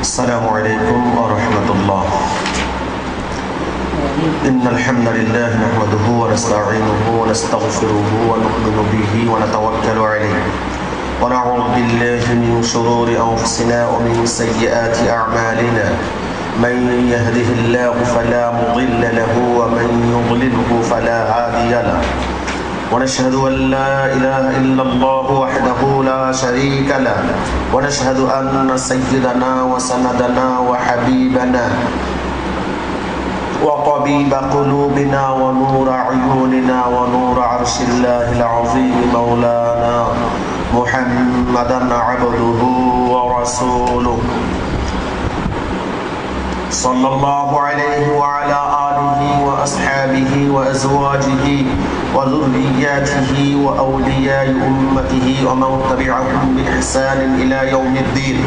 السلام عليكم ورحمة الله. إن الحمد لله نحمده ونستعينه ونستغفره ونؤمن به ونتوكل عليه ونعوذ بالله من شرور أنفسنا ومن سيئات أعمالنا. من يهده الله فلا مضل له ومن يضلله فلا هادي له. ونشهد أن لا إله إلا الله وحده لا شريك له ونشهد أن سيدنا وسندنا وحبيبنا وطبيب قلوبنا ونور عيوننا ونور عرش الله العظيم مولانا محمدا عبده ورسوله صلى الله عليه وعلى آله وأصحابه وأزواجه وذرياته وأولياء أمته ومن تبعهم بإحسان إلى يوم الدين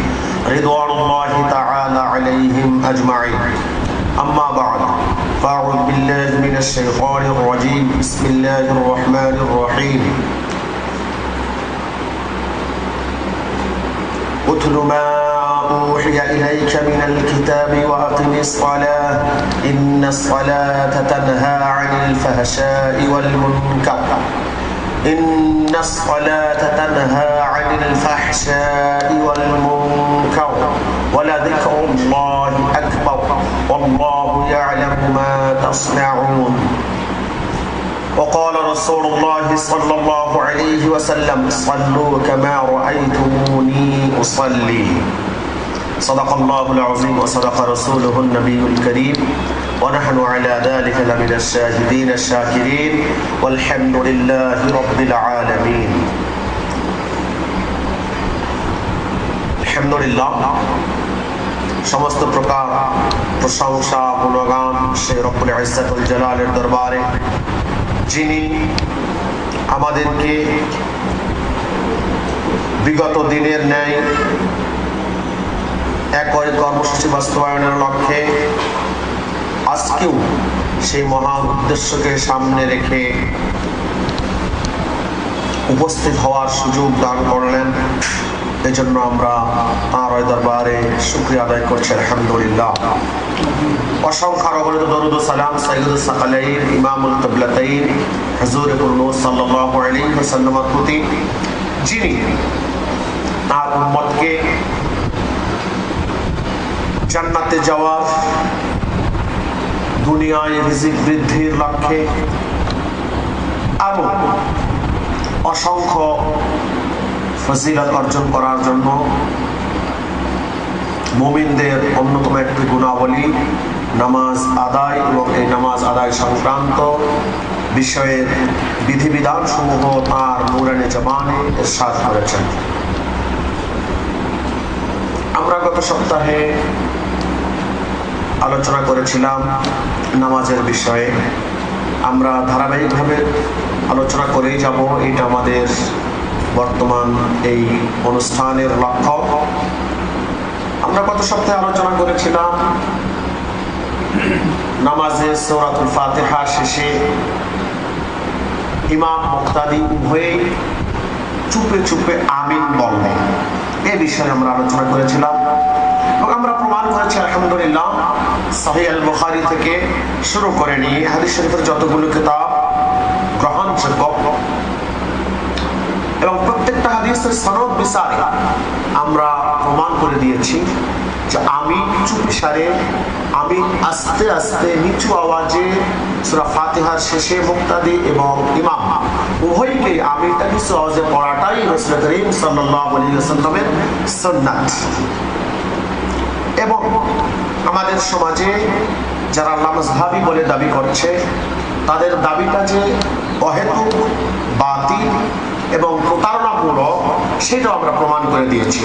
رضوان الله تعالى عليهم أجمعين. أما بعد فأعوذ بالله من الشيطان الرجيم. بسم الله الرحمن الرحيم. اتل ما أوحي إليك من الكتاب وأقم الصلاة إن الصلاة تنهى عن الفحشاء والمنكر إن الصلاة تنهى عن الفحشاء والمنكر ولذكر الله أكبر والله يعلم ما تصنعون. وقال رسول الله صلى الله عليه وسلم صلوا كما رأيتموني أصلي. صدق الله العظيم وصدق رسوله النبي الكريم ونحن على ذلك لمن الشاهدين الشاكرين والحمد لله رب العالمين. الحمد لله সমস্ত প্রকার প্রশংসা গুণগান সেই রব্বুল ইজ্জত ওয়াল জালালের দরবারে, যিনি আমাদেরকে বিগত দিনের ন্যায় একই কর্মসূচি বাস্তবায়নের লক্ষ্যে আজকেও সেই মহান উদ্দেশ্যকে সামনে রেখে উপস্থিত হওয়ার সুযোগ দান করলেন। এজন্য আমরা তাঁর দরবারে শুকরিয়া আদায় করছি আলহামদুলিল্লাহ। অসংখ্য অগণিত দরুদ ও সালাম সাইয়্যিদুস সাকালাইন ইমামুল কিবলাতাইন হুজুরে নূর সাল্লাল্লাহু আলাইহি ওয়াসাল্লামের প্রতি, যিনি তার উম্মতকে জান্নাতে যাওয়ার, দুনিয়ায় রিজিক বৃদ্ধির লক্ষ্যে আরো অসংখ্য ফজিলত অর্জন করার জন্য মুমিনদের অন্যতম একটি গুণাবলী নামাজ আদায় এবং এই নামাজ আদায় সংক্রান্ত বিষয়ের বিধিবিধান সমূহ তার নূরানি জবানে ইরশাদ করেছেন। আমরা গত সপ্তাহে আলোচনা করেছিলাম নামাজের বিষয়ে। আমরা ধারাবাহিকভাবে আলোচনা করেই যাব, এটা আমাদের বর্তমান এই অনুষ্ঠানের লক্ষ্য। আমরা গত সপ্তাহে আলোচনা করেছিলাম নামাজে সূরাতুল ফাতিহা শেষে ইমাম মুক্তাদি উভয়ে চুপে চুপে আমিন বলবে, এ বিষয়ে আমরা আলোচনা করেছিলাম এবং আমরা প্রমাণ করেছি আলহামদুলিল্লাহ সহিহ আল বুখারী থেকে শুরু করে নিয়ে হাদিস শরীফের যতগুলো কিতাব গ্রহণযোগ্য এবং প্রত্যেকটা হাদিসের সনদ বিচারে আমরা প্রমাণ করে দিয়েছি যে আমি চুপিসারে, আমি আস্তে আস্তে নিচু আওয়াজে সূরা ফাতিহার শেষে মুক্তাদি এবং ইমাম উভয়কে আমিনটা নিচু আওয়াজে পড়াটাই রাসূল করিম সাল্লাল্লাহু আলাইহি ওয়াসাল্লামের সুন্নাত। এবং আমাদের সমাজে যারা লামজহাবি বলে দাবি করছে, তাদের দাবিটা যে অহেতুক, বাতিল এবং প্রতারণামূলক, সেটাও আমরা প্রমাণ করে দিয়েছি।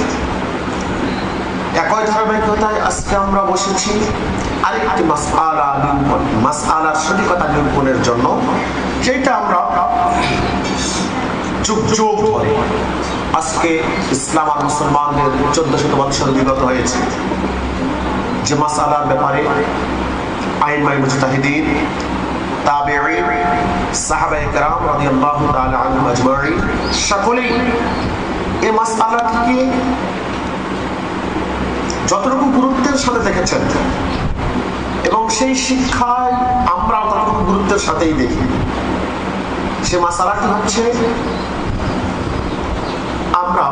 একই ধারাবাহিকতায় আজকে আমরা বসেছি আরেকটি মাসআলা নিরূপণ, মাসআলার সঠিকতা নিরূপণের জন্য, যেটা আমরা যুগ যুগ ধরে, আজকে ইসলাম আর মুসলমানদের 1400 বছর বিগত হয়েছে, যে মাসআলার ব্যাপারে আইম্মায়ে মুজতাহিদিন, তাবেঈন, সাহাবায়ে কেরাম রাদিয়াল্লাহু তাআলা আনহুম আজমাইন সকলেই এই মাসআলাটিকে যতটুকু গুরুত্বের সাথে দেখেছেন এবং সেই শিক্ষায় আমরা ততটুকু গুরুত্বের সাথেই দেখি। সে মাসালাটি হচ্ছে আমরা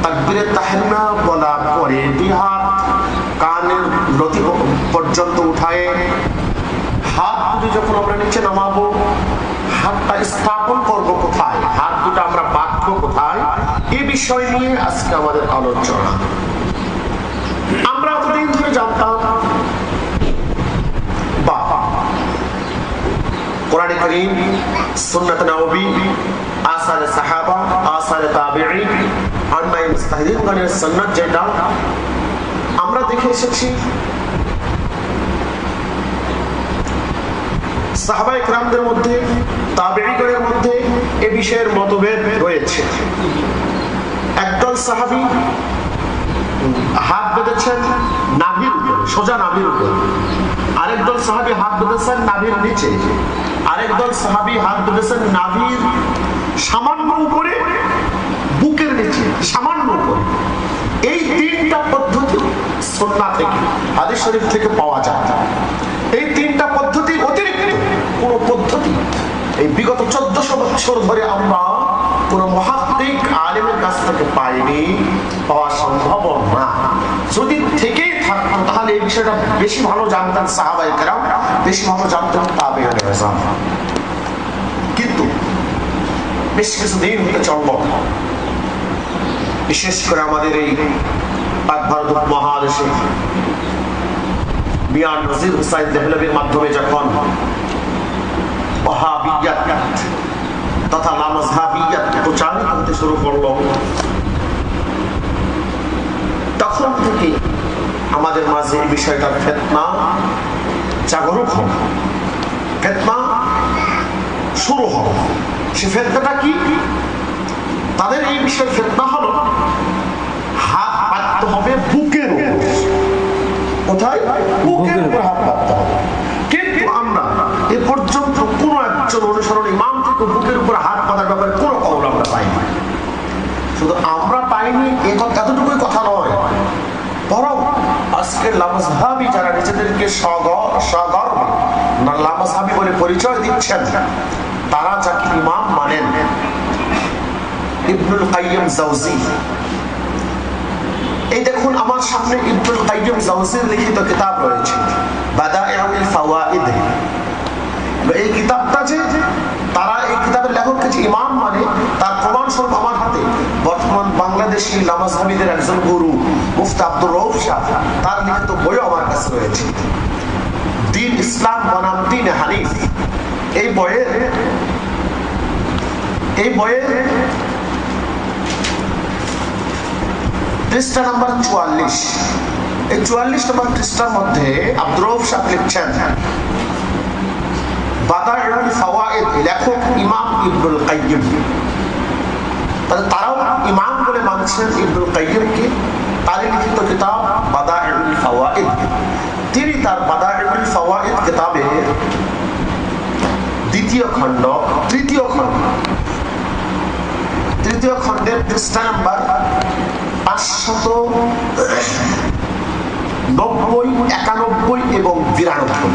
তাকবীরে তাহরিমা বলার পরে দুই হাত কানের লতি পর্যন্ত উঠায় হাত দুটো যখন আমরা নিচে নামাবো, হাতটা স্থাপন করবো কোথায়, হাত দুটো আমরা বাঁধবো কোথায়, এই বিষয় নিয়ে আজকে আমাদের আলোচনা। আমরা এতদিন ধরে জানতাম বা কোরআনে কারীম, সুন্নাত নববী, আসারে সাহাবা, আসারে তাবেঈন, আইম্মায়ে মুজতাহিদিনগণের সুন্নাত যেটা আমরা দেখে এসেছি, সাহাবায়ে কেরামদের মধ্যে, তাবেঈগণের মধ্যে এ বিষয়ের মতভেদ রয়েছে। একদল সাহাবী হাত বেঁধেছেন নাভির উপর, সোজা নাভির উপর। আরেকদল সাহাবী হাত বেঁধেছেন নাভির নিচে। আরেকদল সাহাবী হাত বেঁধেছেন নাভির সামান্য উপরে, বুকের নিচে সামান্য উপরে। এই তিনটা পদ্ধতি সুন্নাহ থেকে, হাদিস শরীফ থেকে পাওয়া যায়। এই তিনটা পদ্ধতি অতিরিক্ত কোন পদ্ধতি এই বিগত 1400 বছর ধরে আমরা কোন মুহাদ্দিস আলেমের কাছ থেকে পাইনি, পাওয়া সম্ভব না। যদি থেকেই থাকতো তাহলে এই বিষয়টা বেশি ভালো জানতেন সাহাবায়ে কেরাম, বেশি ভালো জানতেন তাবেঈনে কেরাম। কিন্তু বেশ কিছুদিন হতে চলল, বিশেষ করে আমাদের এই পাক ভারত মহাদেশে মিয়াঁ নজির হুসাইন দেহলভির মাধ্যমে যখন ওয়াহাবিয়্যাত তথা লামাযহাবিয়্যাত প্রচারিত হতে শুরু করলো, তখন থেকে আমাদের মাঝে এই বিষয়টার ফিতনা জাগরুক হল, ফিতনা শুরু হল। সে ফিতনাটা কি? তাদের এই বিষয়ে ফিতনা হলো হাত পাততে হবে বুকের উপর। কোথায়? বুকের উপর হাত পাততে হবে। কিন্তু আমরা এ পর্যন্ত কোন একজন অনুসরণ ইমাম থেকে বুকের উপর হাত পাতার ব্যাপারে কোনো কওল আমরা পাইনি। শুধু আমরা পাইনি এতটুকুই কথা নয়, বরং আজকের লামাযহাবী যারা নিজেদেরকে সগর্বে লামাযহাবী বলে পরিচয় দিচ্ছেন, তারা যাকে ইমাম মানেন, ইবনুল কাইয়্যিম জাওজি, এই দেখুন আমার সামনে ইবনুল কাইয়্যিম জাওজির লিখিত কিতাব রয়েছে বাদাইউল ফাওয়াইদ। এই কিতাবটা যে তারা এই কিতাবের লেখককে যে ইমাম মানে, তার প্রমাণস্বরূপ আমার হাতে বর্তমান বাংলাদেশি লামাযহাবীদের একজন গুরু মুফতি আব্দুর রউফ শাহ, তার লিখিত বইও আমার কাছে রয়েছে, দ্বীন ইসলাম বনাম দ্বীন হানিফ। এই বইয়ের পৃষ্ঠা নাম্বার 44, এই 44 নম্বর পৃষ্ঠার মধ্যে আব্দুর রউফ শাহ লিখছেন বাদাইউল ফাওয়াইদ, লেখক ইমাম ইবনুল কাইয়্যিম। তাহলে তারাও ইমাম বলে মানছেন ইবনুল কাইয়্যিমকে, তার লিখিত কিতাব বাদাইউল ফাওয়াইদ। তিনি তার বাদাইউল ফাওয়াইদ কিতাবে তৃতীয় খণ্ডের পৃষ্ঠা নাম্বার 590, 91 এবং 92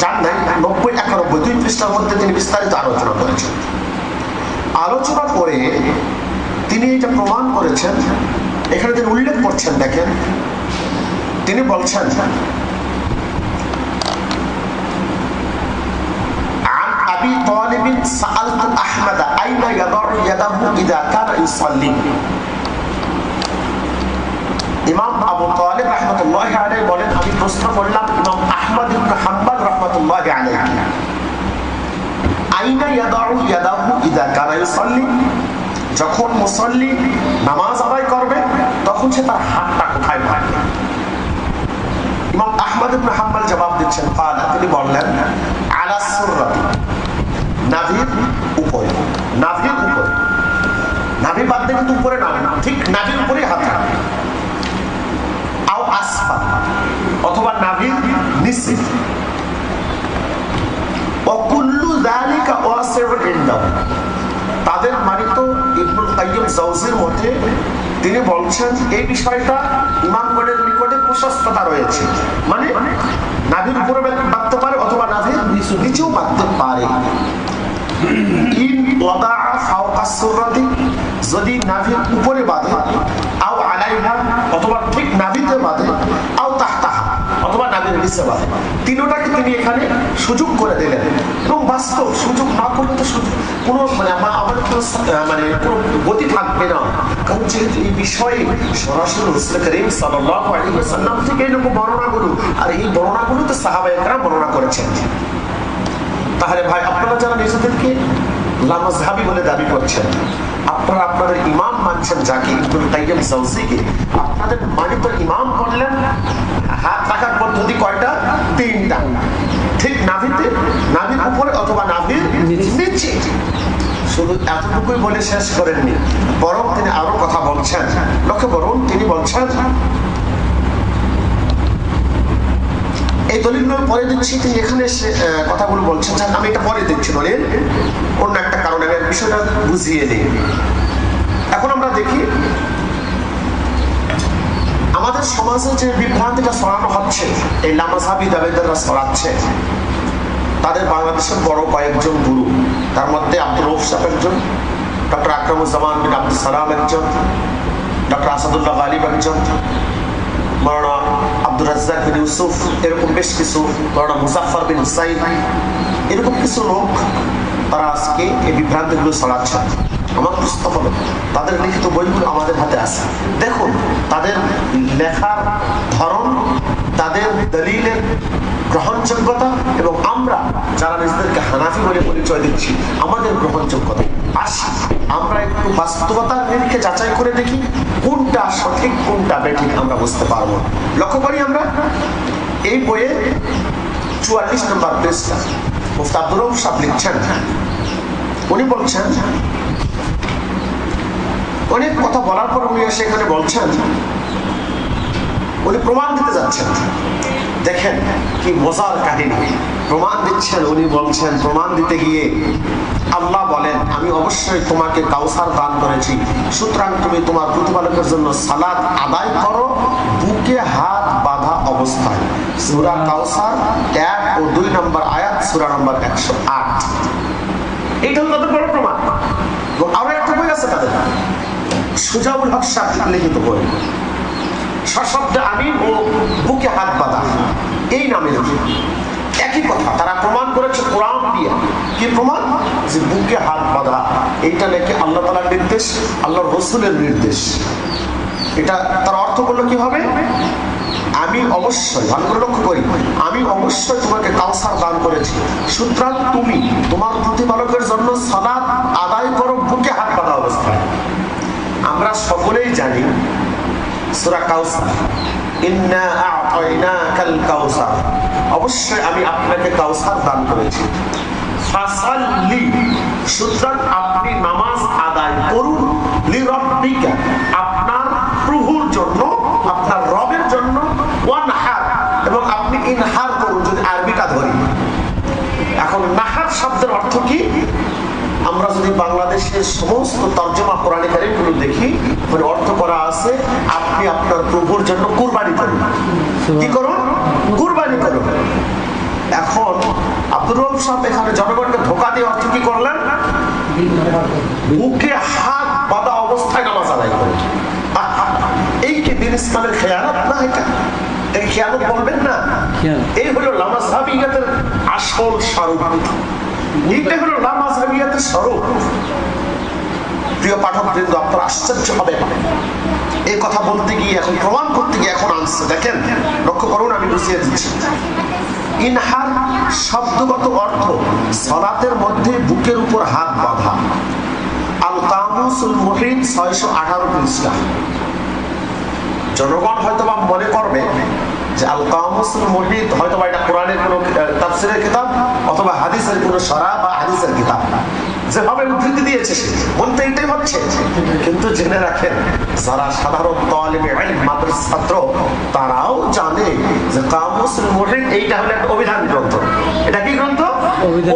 জান নাই, 90, 91 দুই পৃষ্ঠার মধ্যে তিনি বিস্তারিত আলোচনা করেছেন। আলোচনা করে তিনি এটা প্রমাণ করেছেন, এখানে তিনি উল্লেখ করছেন, দেখেন তিনি বলছেন আবি তালিব সাআলতু আহমদ আইনা ইয়াদাউ ইয়াদাহু ইযা কানা ইউসাল্লি। ইমাম আবু তালিব রাহমাতুল্লাহি আলাইহি বলেন, আমি প্রশ্ন করলাম ইমাম আহমদ ইবনে হাম্বল রাহমাতুল্লাহি আলাইহি, আইনা ইয়াদাউ ইয়াদাহু ইযা কানা ইউসাল্লি, যখন মুসাল্লি নামাজ আদায় করবে তখন সে তার হাতটা কোথায় রাখবে? ইমাম আহমদ ইবনে হাম্বল জবাব দিচ্ছেন, তিনি বললেন আলা সুররাতি, নাভির উপরে। নাভি বাদ দিয়ে কিন্তু উপরে না, ঠিক নাভির উপরেই হাত রাখবে। আও আসফাল, অথবা নাভির নিচে। ওয়াকুল্লু যালিকা ওয়াসিউন ইনদাহু, তাদের মানিত ইবনুল কাইয়্যিম জাওজির মতে তিনি বলছেন এই বিষয়টা ইমামগণের নিকটে প্রশস্ততা রয়েছে, মানে নাভির উপরে বাঁধতে পারে অথবা নাভির নিচেও বাঁধতে পারে। যদি নাভির উপরে বাঁধে, আও আলাইহা অথবা ঠিক নাভিতে বাঁধে, আও তাহতাহা অথবা নাভির নিচে বাঁধে, তিনটাকে তিনি এখানে সুযোগ করে দিলেন। এবং বাস্তব সুযোগ না করলে তো কোনো আমাদের কোনো গতি থাকবে না। কারণ যেহেতু এই বিষয়ে সরাসরি রাসূল করিম সাল্লাল্লাহু আলাইহি ওয়াসাল্লাম থেকে এরকম বর্ণনাগুলো, আর এই বর্ণনাগুলো তো সাহাবায়ে কেরাম বর্ণনা করেছেন। তাহলে ভাই, আপনারা যারা নিজেদেরকে লামাযহাবী বলে দাবি করছেন, আপনারা আপনাদের ইমাম মানছেন যাকে ইবনুল কাইয়্যিম জাওযীকে, আপনাদের মানিত ইমাম বললেন হাত রাখার পদ্ধতি কয়টা? তিনটা। ঠিক নাভিতে, নাভির উপরে অথবা নাভির নিচে। শুধু এতটুকুই বলে শেষ করেননি, বরং তিনি আরো কথা বলছেন। লক্ষ্য করুন, তিনি বলছেন, এই দলিলগুলো পরে দিচ্ছি, তিনি এখানে কথাগুলো বলছেন, আমি এটা পরে দিচ্ছি দলিল, অন্য একটা কারণে বিষয়টা বুঝিয়ে দিই। এখন আমরা দেখি আমাদের সমাজে যে বিভ্রান্তিটা ছড়ানো হচ্ছে, এই লামাযহাবী দাবিদাররা ছড়াচ্ছে, তাদের বাংলাদেশের বড় কয়েকজন গুরু, তার মধ্যে আব্দুর রউফ সাহেব একজন, ডক্টর আকরামুজ্জামান বিন আব্দুস সালাম একজন, ডক্টর আসাদুল্লাহ গালিব একজন, মাওলানা আব্দুর রাজ্জাক বিন ইউসুফ, এরকম বেশ কিছু, মাওলানা মুজাফফর বিন হুসাইন, এরকম কিছু লোক, তারা আজকে এই বিভ্রান্তিগুলো ছড়াচ্ছে। আমার প্রশ্ন হলো, তাদের লিখিত বইগুলো আমাদের হাতে আছে, দেখুন তাদের লেখার ধরন, তাদের দলিলের গ্রহণযোগ্যতা, এবং আমরা যারা নিজেদেরকে হানাফি বলে পরিচয় দিচ্ছি, আমাদের গ্রহণযোগ্যতা। আসি আমরা একটু বাস্তবতার নিরিখে যাচাই করে দেখি কোনটা সঠিক কোনটা বেঠিক আমরা বুঝতে পারবো। লক্ষ্য করি আমরা এই বইয়ের 44 নম্বর পৃষ্ঠা মুফতি আব্দুর রউফ সাহেব লিখছেন, উনি বলছেন, অনেক কথা বলার পর উনি এসে এখানে বলছেন, উনি প্রমাণ দিতে যাচ্ছেন। দেখেন কি মজার কাহিনী, প্রমাণ দিচ্ছেন। উনি বলছেন, প্রমাণ দিতে গিয়ে আল্লাহ বলেন, আমি অবশ্যই তোমাকে কাউসার দান করেছি, সুতরাং তুমি তোমার প্রতিপালকের জন্য সালাত আদায় করো বুকে হাত বাঁধা অবস্থায়। সূরা কাউসার 1 ও 2 নম্বর আয়াত, সূরা নম্বর 108। এইটা হলো তাদের বড় প্রমাণ। আরো একটা বই আছে তাদের, সুজাউল হক সাহেব লিখিত বই, সশব্দে আমিন ও বুকে হাত বাঁধা, এই নামে একই কথা। তারা প্রমাণ করেছে কোরআন দিয়ে। কি প্রমাণ? যে বুকে হাত বাঁধা, এইটা নাকি আল্লাহ তাআলার নির্দেশ, আল্লাহর রাসূলের নির্দেশ। এটা তার অর্থ করলো কি হবে? আমি অবশ্যই, ভালো করে লক্ষ্য করি, আমি অবশ্যই তোমাকে কাউসার দান করেছি, সুতরাং তুমি তোমার প্রতিপালকের জন্য সালাত আদায় করো বুকে হাত বাঁধা অবস্থায়। আমরা সকলেই জানি সূরা কাউসার, ইন্না আ'তাইনাকাল কাউসার, অবশ্যই আমি আপনাকে কাউসার দান করেছি। ফাসাল্লি, সুতরাং আপনি নামাজ আদায় করুন, লিরাব্বিকা, আপনার প্রভুর জন্য, আপনার রবের জন্য, ওয়ানহার, এবং আপনি ইনহার করুন যদি আরবিটা ধরি। এখন নাহার শব্দের অর্থ কি? আমরা যদি বাংলাদেশের সমস্ত তরজমা কোরআনে কারীমগুলো দেখি, মানে অর্থ করা আছে আপনি আপনার প্রভুর জন্য কুরবানি করুন। কি করুন? কুরবানি করুন। এখন আব্দুর রউফ সাহেব এখানে জনগণকে ধোঁকা দিয়ে অর্থ কি করলেন? বুকে হাত বাঁধা অবস্থায় নামাজ আদায় করুন। এই কি দিন ইসলামের খেয়ানত না? এটা এই খেয়ানত বলবেন না? এই হলো লামাযহাবিয়তের আসল স্বরূপ। এইটা হলো লামাযহাবিয়তের স্বরূপ। প্রিয় পাঠক বৃন্দ, আপনারা আশ্চর্য হবে এই কথা বলতে গিয়ে, এখন প্রমাণ করতে গিয়ে এখন আনছে। দেখেন, লক্ষ্য করুন, আমি বুঝিয়ে দিচ্ছি। ইনহার শব্দগত অর্থ সালাতের মধ্যে বুকের উপর হাত বাঁধা। আল কামুসুল মুহিত 618 পৃষ্ঠা। জনগণ হয়তোবা মনে করবে যে আল কামুসুল মুহিত হয়তোবা এটা কোরআনের কোনো তাফসীরের কিতাব অথবা হাদিসের কোনো শরহ বা হাদিসের কিতাব, যেভাবে উদ্ধৃতি দিয়েছে বলতে এটাই হচ্ছে। কিন্তু জেনে রাখেন, যারা সাধারণ তালিবে ইলম মাদ্রাসা ছাত্র, তারাও জানে যে কামুসুল মুহিত এইটা হলো একটা অভিধান গ্রন্থ। এটা কি গ্রন্থ?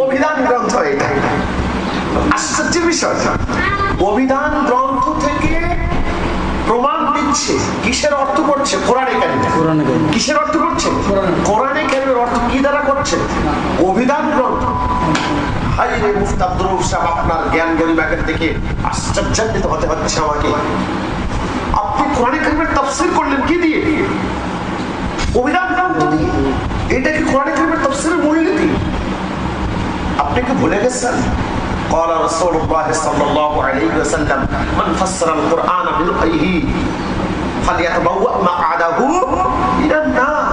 অভিধান গ্রন্থ। এটা আশ্চর্যের বিষয়, অভিধান গ্রন্থ থেকে প্রমাণ বলছে কিসের অর্থ করছে? কোরআনে কারিমে। কিসের অর্থ করছে? কোরআনে কারিমের অর্থ কি দ্বারা করছে? অভিধান গ্রন্থ। হাই রে মুফতি আব্দুর রউফ সাহেব, আপনার জ্ঞান গরিমাকে দেখে আশ্চর্যান্বিত হতে হচ্ছে আমাকে। আপনি কোরআনে কারিমের তাফসীর করলেন কি দিয়ে? অভিধান গ্রন্থ দিয়ে। এটা কি কোরআনে কারিমের তাফসীরের মূলনীতি? আপনি কি ভুলে গেছেন? قال رسول الله صلى الله عليه وسلم من فسر القرآن برأيه فليتبوأ مقعده من النار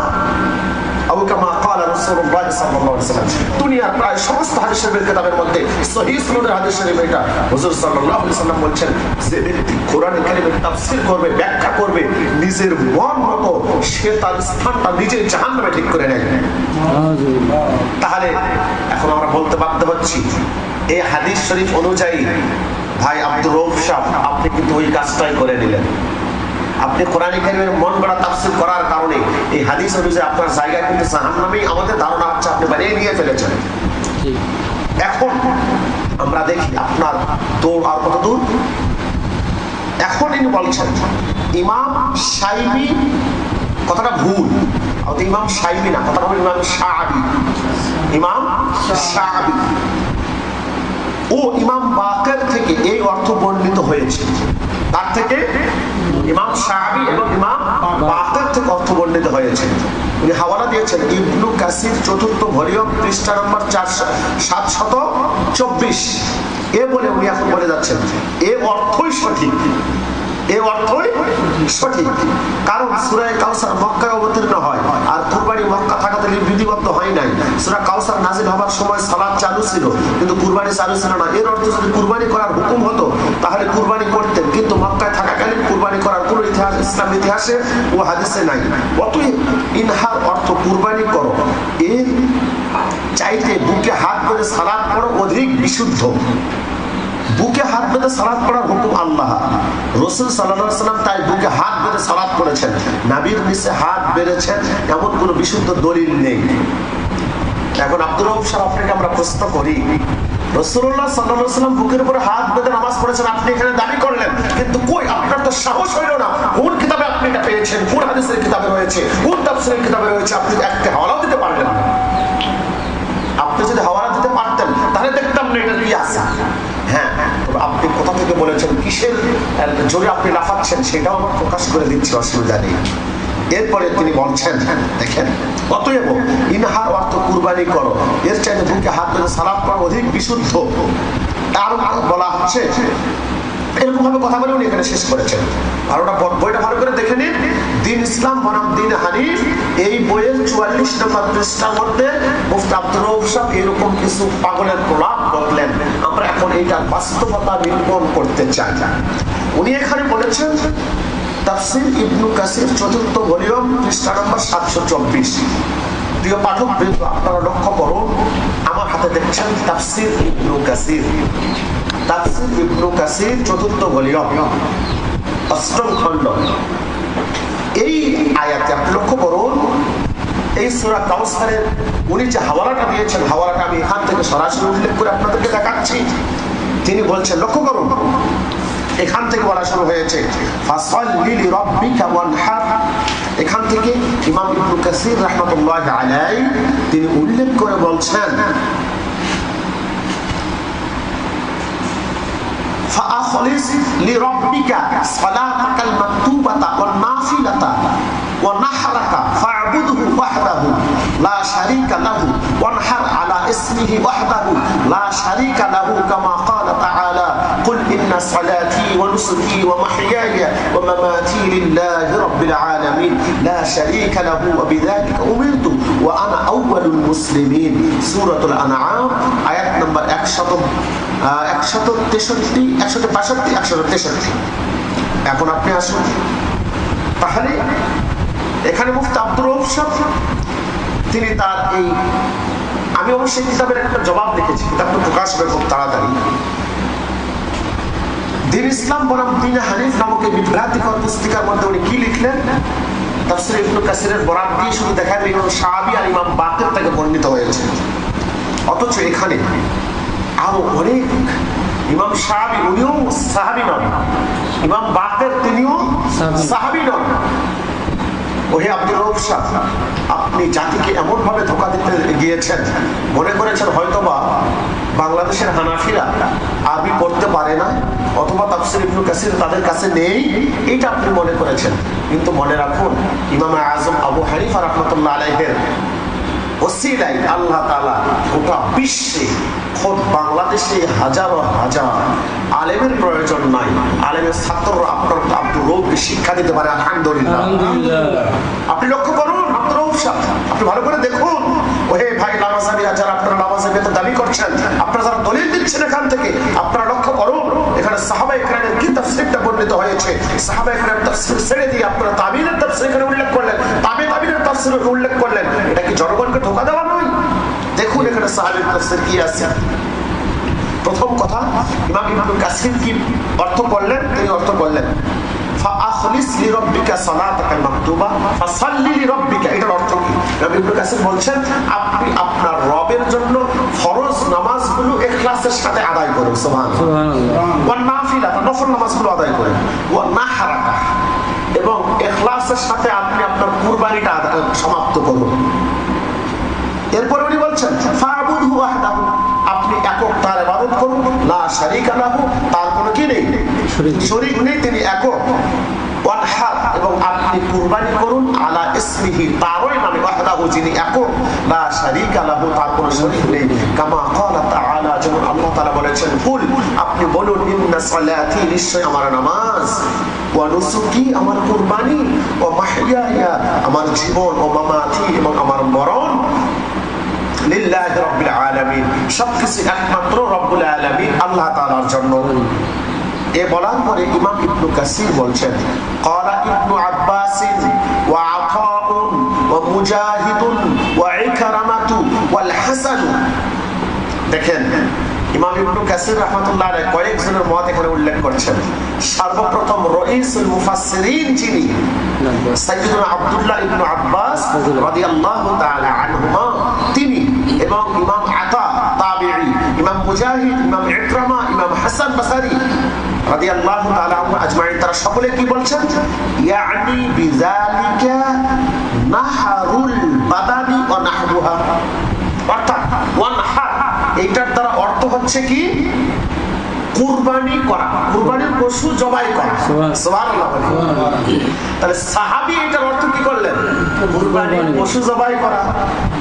أو كما قال رسول الله صلى الله عليه وسلم। দুনিয়ার প্রায় সমস্ত হাদিস শরীফের কিতাবের মধ্যে সহিহ সুন্নাহর হাদিস শরীফ এটা হুজুর সাল্লাল্লাহু আলাইহি ওয়াসাল্লাম বলেছেন, যে ব্যক্তি কোরআন কারীমের তাফসীর করবে, ব্যাখ্যা করবে, নিজের মন মতো সে তার স্থানটা নিজে জাহান্নামে ঠিক করে নেয়। তাহলে এখন আমরা বলতে বাধ্য হচ্ছি, এই হাদিস শরীফ অনুযায়ী ভাই আব্দুর রউফ সাহেব আপনি কিন্তু ওই কাজটাই করে নিলেন। আপনি কোরআন কারীমের মন গড়া তাফসীর করার কারণে এই হাদিস অনুযায়ী আপনার জায়গা কিন্তু জাহান্নামেই আমাদের ধারণা হচ্ছে আপনি বানিয়ে নিয়ে ফেলেছেন। এখন আমরা দেখি আপনার দৌড় আর কত দূর। এখন ইনি বলছেন ইমাম শাইবি, কথাটা ভুল, ইমাম শাইবি না, কথাটা হলো ইমাম শাআবি। ইমাম শাআবি ও ইমাম বাকের থেকে এই অর্থ বর্ণিত হয়েছে। তার থেকে ইমাম শাআবি এবং ইমাম বাকের থেকে অর্থ বর্ণিত হয়েছে। উনি হাওয়ালা দিয়েছেন ইবনু কাসির 4th ভলিউম পৃষ্ঠা নম্বর 724 এ বলে উনি এখন বলে যাচ্ছেন এ অর্থই সঠিক। এই অর্থই সঠিক, কারণ সূরা কাউসার মক্কায় অবতীর্ণ হয় আর কুরবানি মক্কা থাকাতে বিধিবদ্ধ হয় নাই। সূরা কাউসার নাযিল হবার সময় সালাত চালু ছিল, কিন্তু কুরবানি চালু ছিল না। এর অর্থ যদি কুরবানি করার হুকুম হতো তাহলে কুরবানি করতেন, কিন্তু মক্কায় থাকাকালীন কুরবানি করার কোনো ইতিহাস ইসলাম ইতিহাসে ও হাদিসে নাই। অতএব ইনহার অর্থ কুরবানি করো, এর চাইতে বুকে হাত বেঁধে সালাত পড়ো অধিক বিশুদ্ধ। বুকে হাত বেঁধে সালাত পড়ার হুকুম আল্লাহ, রাসূল সাল্লাল্লাহু আলাইহি ওয়াসাল্লাম তাই বুকে হাত বেঁধে সালাত পড়েছেন। নবীর নিচে হাত বেঁধেছেন এমন কোনো বিশুদ্ধ দলিল নেই। এখন আব্দুর রউফ সাহেব আপনাকে আমরা প্রশ্ন করি, রাসূলুল্লাহ সাল্লাল্লাহু আলাইহি ওয়াসাল্লাম বুকের উপরে হাত বেঁধে নামাজ পড়েছেন, আপনি এখানে দাবি করলেন, কিন্তু কই আপনার তো সাহস হইল না। কোন কিতাবে আপনি এটা পেয়েছেন? কোন হাদিসের কিতাবে রয়েছে? কোন তাফসীরের কিতাবে রয়েছে? আপনি একটা হাওয়ালা দিতে পারলেন না। আপনি যদি হাওয়ালা দিতে পারতেন তাহলে দেখতাম না এটা কি আছে। হ্যাঁ, আপনি কোথা থেকে বলেছেন, কিসের জোরে আপনি লাফাচ্ছেন সেটাও আমার প্রকাশ করে দিচ্ছি, অসুবিধা নেই। এরপরে তিনি বলছেন, দেখেন, অতএব ইনহার অর্থ কুরবানি করো, এর চাইতে বুকে হাত বেঁধে সালাত পড়া অধিক বিশুদ্ধ। আর বলা হচ্ছে এরকম ভাবে কথা বলে উনি এখানে শেষ করেছেন। আর ওটা বইটা ভালো করে দেখে নিন, দ্বীন ইসলাম বনাম দ্বীন হানিফ, এই বইয়ের 44 নম্বর পৃষ্ঠার মধ্যে মুফতি আব্দুর রউফ সাহেব এরকম কিছু পাগলের প্রলাপ বললেন। আমরা এখন এইটার বাস্তবতা নিরূপণ করতে চাই। উনি এখানে বলেছেন তাফসীর ইবনু কাসির 4th ভলিউম পৃষ্ঠা নম্বর 724। প্রিয় পাঠক বৃন্দ, আপনারা লক্ষ্য করুন, আমার হাতে দেখছেন তাফসীর ইবনু কাসির। তাফসীর ইবনু কাসির 4th ভলিউম 8ম খণ্ড। এই আয়াতে আপনি লক্ষ্য করুন, এই সূরা কাউসারের উনি যে হাওয়ালাটা দিয়েছেন, হাওয়ালাটা আমি এখান থেকে সরাসরি উল্লেখ করে আপনাদেরকে দেখাচ্ছি। তিনি বলছেন, লক্ষ্য করুন, এখান থেকে বলা শুরু হয়েছে ফাসাল্লি লিরাব্বিকা ওয়ানহার। এখান থেকে ইমাম ইবনু কাসির রাহমাতুল্লাহি আলাইহি তিনি উল্লেখ করে বলছেন فأخلص لربك صلاتك المكتوبة والنافلة ونحرك فاعبده وحده لا شريك له وانحر على اسمه وحده لا شريك له كما قال تعالى قل إن صلاتي ونسكي ومحياي ومماتي لله رب العالمين لا شريك له وبذلك أمرت وأنا أول المسلمين سورة الأنعام آيات نمبر 163, 162, 163। এখন আপনি আসুন, তাহলে এখানে মুফতি আব্দুর রউফ সাহেব তিনি তার এই, আমি অবশ্যই কিতাবের একটা জবাব লিখেছি, কিতাবটা প্রকাশ হবে খুব তাড়াতাড়ি। দ্বীন ইসলাম বনাম দ্বীন হানিফ নামক এই বিভ্রান্তিকর পুস্তিকার মধ্যে উনি কি লিখলেন? তাফসীর ইবনু কাসিরের বরাত দিয়ে শুধু দেখালেন ইমাম শাআবি আর ইমাম বাকের থেকে বর্ণিত হয়েছে, অথচ এখানে আরো অনেক ইমাম সাহাবী, উনিও সাহাবী নন। ইমাম বাকের তিনিও সাহাবী নন। ওহে আব্দুর রউফ সাহেব, আপনি জাতিকে এমন ভাবে ধোঁকা দিতে গিয়েছেন, মনে করেছেন হয়তোবা বাংলাদেশের হানাফিরা আরবি পড়তে পারে না, অথবা তাফসীর ইবনে কাসির তাদের কাছে নেই, এটা আপনি মনে করেছেন। কিন্তু মনে রাখুন, ইমাম আযম আবু হানিফা রাহমাতুল্লাহ আলাইহির ওসিলায় আল্লাহ তাআলা গোটা বিশ্বে, খোদ বাংলাদেশে হাজারো হাজার আলেমের প্রয়োজন নাই, আলেমের ছাত্ররা আপনার আব্দুর রউফকে শিক্ষা দিতে পারে। আলহামদুলিল্লাহ। আপনি লক্ষ্য করুন আব্দুর রউফ সাহেব, আপনি ভালো করে দেখুন। ওহে ভাই লামাজাবিরা, যারা আপনারা লামাজাবিতে দাবি করছেন, আপনারা যারা দলিল দিচ্ছেন এখান থেকে, আপনারা লক্ষ্য করুন এখানে সাহাবায়ে কেরামের কি তাফসীরটা বর্ণিত হয়েছে। সাহাবায়ে কেরাম তাফসীর ছেড়ে দিয়ে আপনারা তাবিনের তাফসীর এখানে উল্লেখ করলেন, তাবিনের তাফসীর উল্লেখ করলেন। এটা কি জনগণকে ধোঁকা দেওয়া নয়? দেখুন এখানে সাহাবীর তাফসীর কি আছে। প্রথম কথা, ইমাম ইবনে কাসির কি অর্থ করলেন? তিনি অর্থ করলেন ফাআখলিস লিরাব্বিকা সালাতাকাল মাকতুবা ফাসাল্লি লিরাব্বিকা। এটার অর্থ কি? ইমাম ইবনে কাসির বলছেন, আপনি আপনার রবের জন্য ফরজ নামাজগুলো ইখলাসের সাথে আদায় করুন। সুবহানাল্লাহ। ওয়া নাফিলা, নফল নামাজগুলো আদায় করুন। ওয়া নাহরাকা, এবং ইখলাসের সাথে আপনি আপনার কুরবানিটা সমাপ্ত করুন। এরপর উনি বলছেন ফাবুদহু ওয়াহদাহু, আপনি একক তার ইবাদত করুন, লা শারীকা লাহু, তার কোনো কি নেই, শরীক নেই, তিনি একক। ওয়ানহার, এবং আপনি কুরবানি করুন আলা ইসমিহি, তারই নামে, ওয়াহদাহু, যিনি একক, লা শারীকা লাহু, তার কোনো শরীক নেই। কামা ক্বালা তাআলা, যেমন আল্লাহ তাআলা বলেছেন, কুল, আপনি বলুন, ইন্না সালাতি, নিশ্চয় আমার নামাজ, ওয়া নুসুকি, আমার কুরবানি, ওয়া মাহইয়ায়া, আমার জীবন, ও মামাতি, এবং আমার মরণ, লিল্লাহি রাব্বিল আলামিন, সবকিছু একমাত্র রব্বুল আলামিন আল্লাহ তাআলার জন্য। এ বলার পরে ইমাম ইবনে কাসির বলছেন, ক্বালা ইবনু আব্বাস ওয়া আতাউন ওয়া মুজাহিদুন ওয়া ইকরামাতু ওয়াল হাসান। দেখেন ইমাম ইবনে কাসির রাহমাতুল্লাহ আলাইহি কয়েকজনের মত এখানে উল্লেখ করেছেন। সর্বপ্রথম রাইসুল মুফাসসিরিন যিনি, সাইয়্যিদুনা আব্দুল্লাহ ইবনে আব্বাস রাদিয়াল্লাহু তাআলা আনহুমা, তিনি, এবং ইমাম আতা তাবিঈ, ইমাম মুজাহিদ, ইমাম ইকরামা, ইমাম হাসান বসরি রাদিয়াল্লাহু তাআলা আনহু আজমাইন, তারা সকলে কি বলছেন? ইয়ানি বিযালিকা নাহরুল বাদানি ওয়া নাহরুহা, অর্থাৎ ওয়ানহার, এইটার দ্বারা অর্থ হচ্ছে কি? কুরবানি করা, কুরবানির পশু জবাই করা। সুবহানাল্লাহ। তাহলে সাহাবী এটার অর্থ কি করলেন? কুরবানির পশু জবাই করা।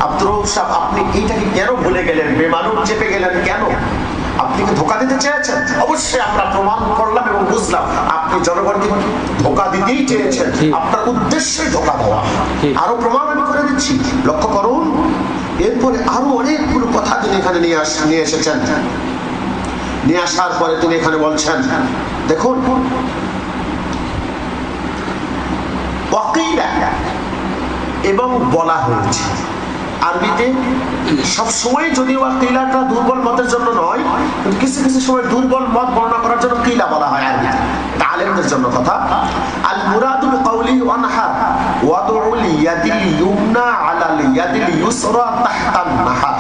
আব্দুর রউফ সাহেব, আপনি এইটাকে কেন ভুলে গেলেন, বেমালুম চেপে গেলেন কেন? আপনি কি ধোঁকা দিতে চেয়েছেন? অবশ্যই আমরা প্রমাণ করলাম এবং বুঝলাম আপনি জনগণকে ধোঁকা দিতেই চেয়েছেন, আপনার উদ্দেশ্যে ধোঁকা দেওয়া। আরো প্রমাণ আমি করে দিচ্ছি, লক্ষ্য করুন। এরপরে আরো অনেকগুলো কথা তিনি এখানে নিয়ে এসেছেন। নিয়ে আসার পরে তিনি এখানে বলছেন, দেখুন, ওয়াকিলা, এবং বলা হয়েছে। আরবিতে সবসময় যদিও কিলাটা দুর্বল মতের জন্য নয়, কিন্তু কিছু কিছু সময় দুর্বল মত বর্ণনা করার জন্য কিলা বলা হয় আরবিতে, আলেমদের জন্য কথা। আল মুরাদু বিকাউলি ওয়ানহা ওয়াদউল ইয়াদিল ইউমনা আলাল ইয়াদিল ইউসরা তাহতান নাহা,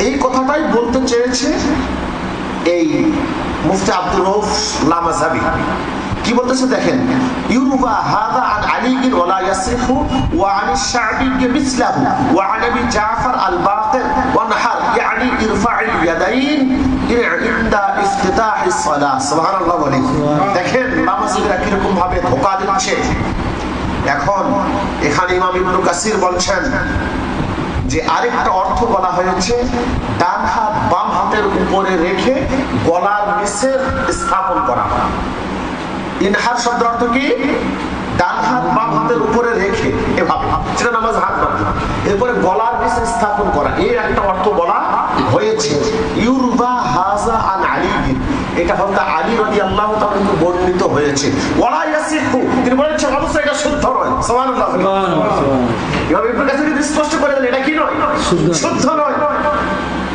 এই কথাটাই বলতে চেয়েছে এই মুফতি আব্দুর রউফ লামাজাবি। কি বলতেছে দেখেন, ইউরুবা হাদা আন আলী ওয়ালা ইয়াসিহু ওয়া আন আশ-শা'বি মিসলাহু ওয়া আন আবি জাফর আল-বাকির ওয়া নাহার, ইয়ানি ইরফা'ল ইয়াদাইন ইনদা ইফতিতাহিস সালাহ। সুবহানাল্লাহ। দেখেন লামাজাবিরা কি রকম ভাবে ধোঁকা দিচ্ছে। এখন এখানে ইমাম ইবনে কাসির বলছেন যে আরেকটা অর্থ বলা হয়েছে, ডান হাত বাম হাতের উপরে রেখে গলার নিচে স্থাপন করা। ইনহার শব্দ অর্থ কি? ডান হাত বাম হাতের উপরে রেখে এভাবে, সেটা নামাজ হাত বাঁধা, এরপরে গলার নিচে স্থাপন করা, এর একটা অর্থ বলা হয়েছে। ইউরবা হাজা আন আলী, এটা হচ্ছে আলী রাদিয়াল্লাহু তাআলা থেকে বর্ণিত হয়েছে। ওয়ালা ইয়াসিহু, তিনি বলেছেন অবশ্যই এটা শুদ্ধ নয়। সুবহানাল্লাহ। এভাবে ইবনে কাসির স্পষ্ট করে দেন এটা কি নয়, শুদ্ধ নয়।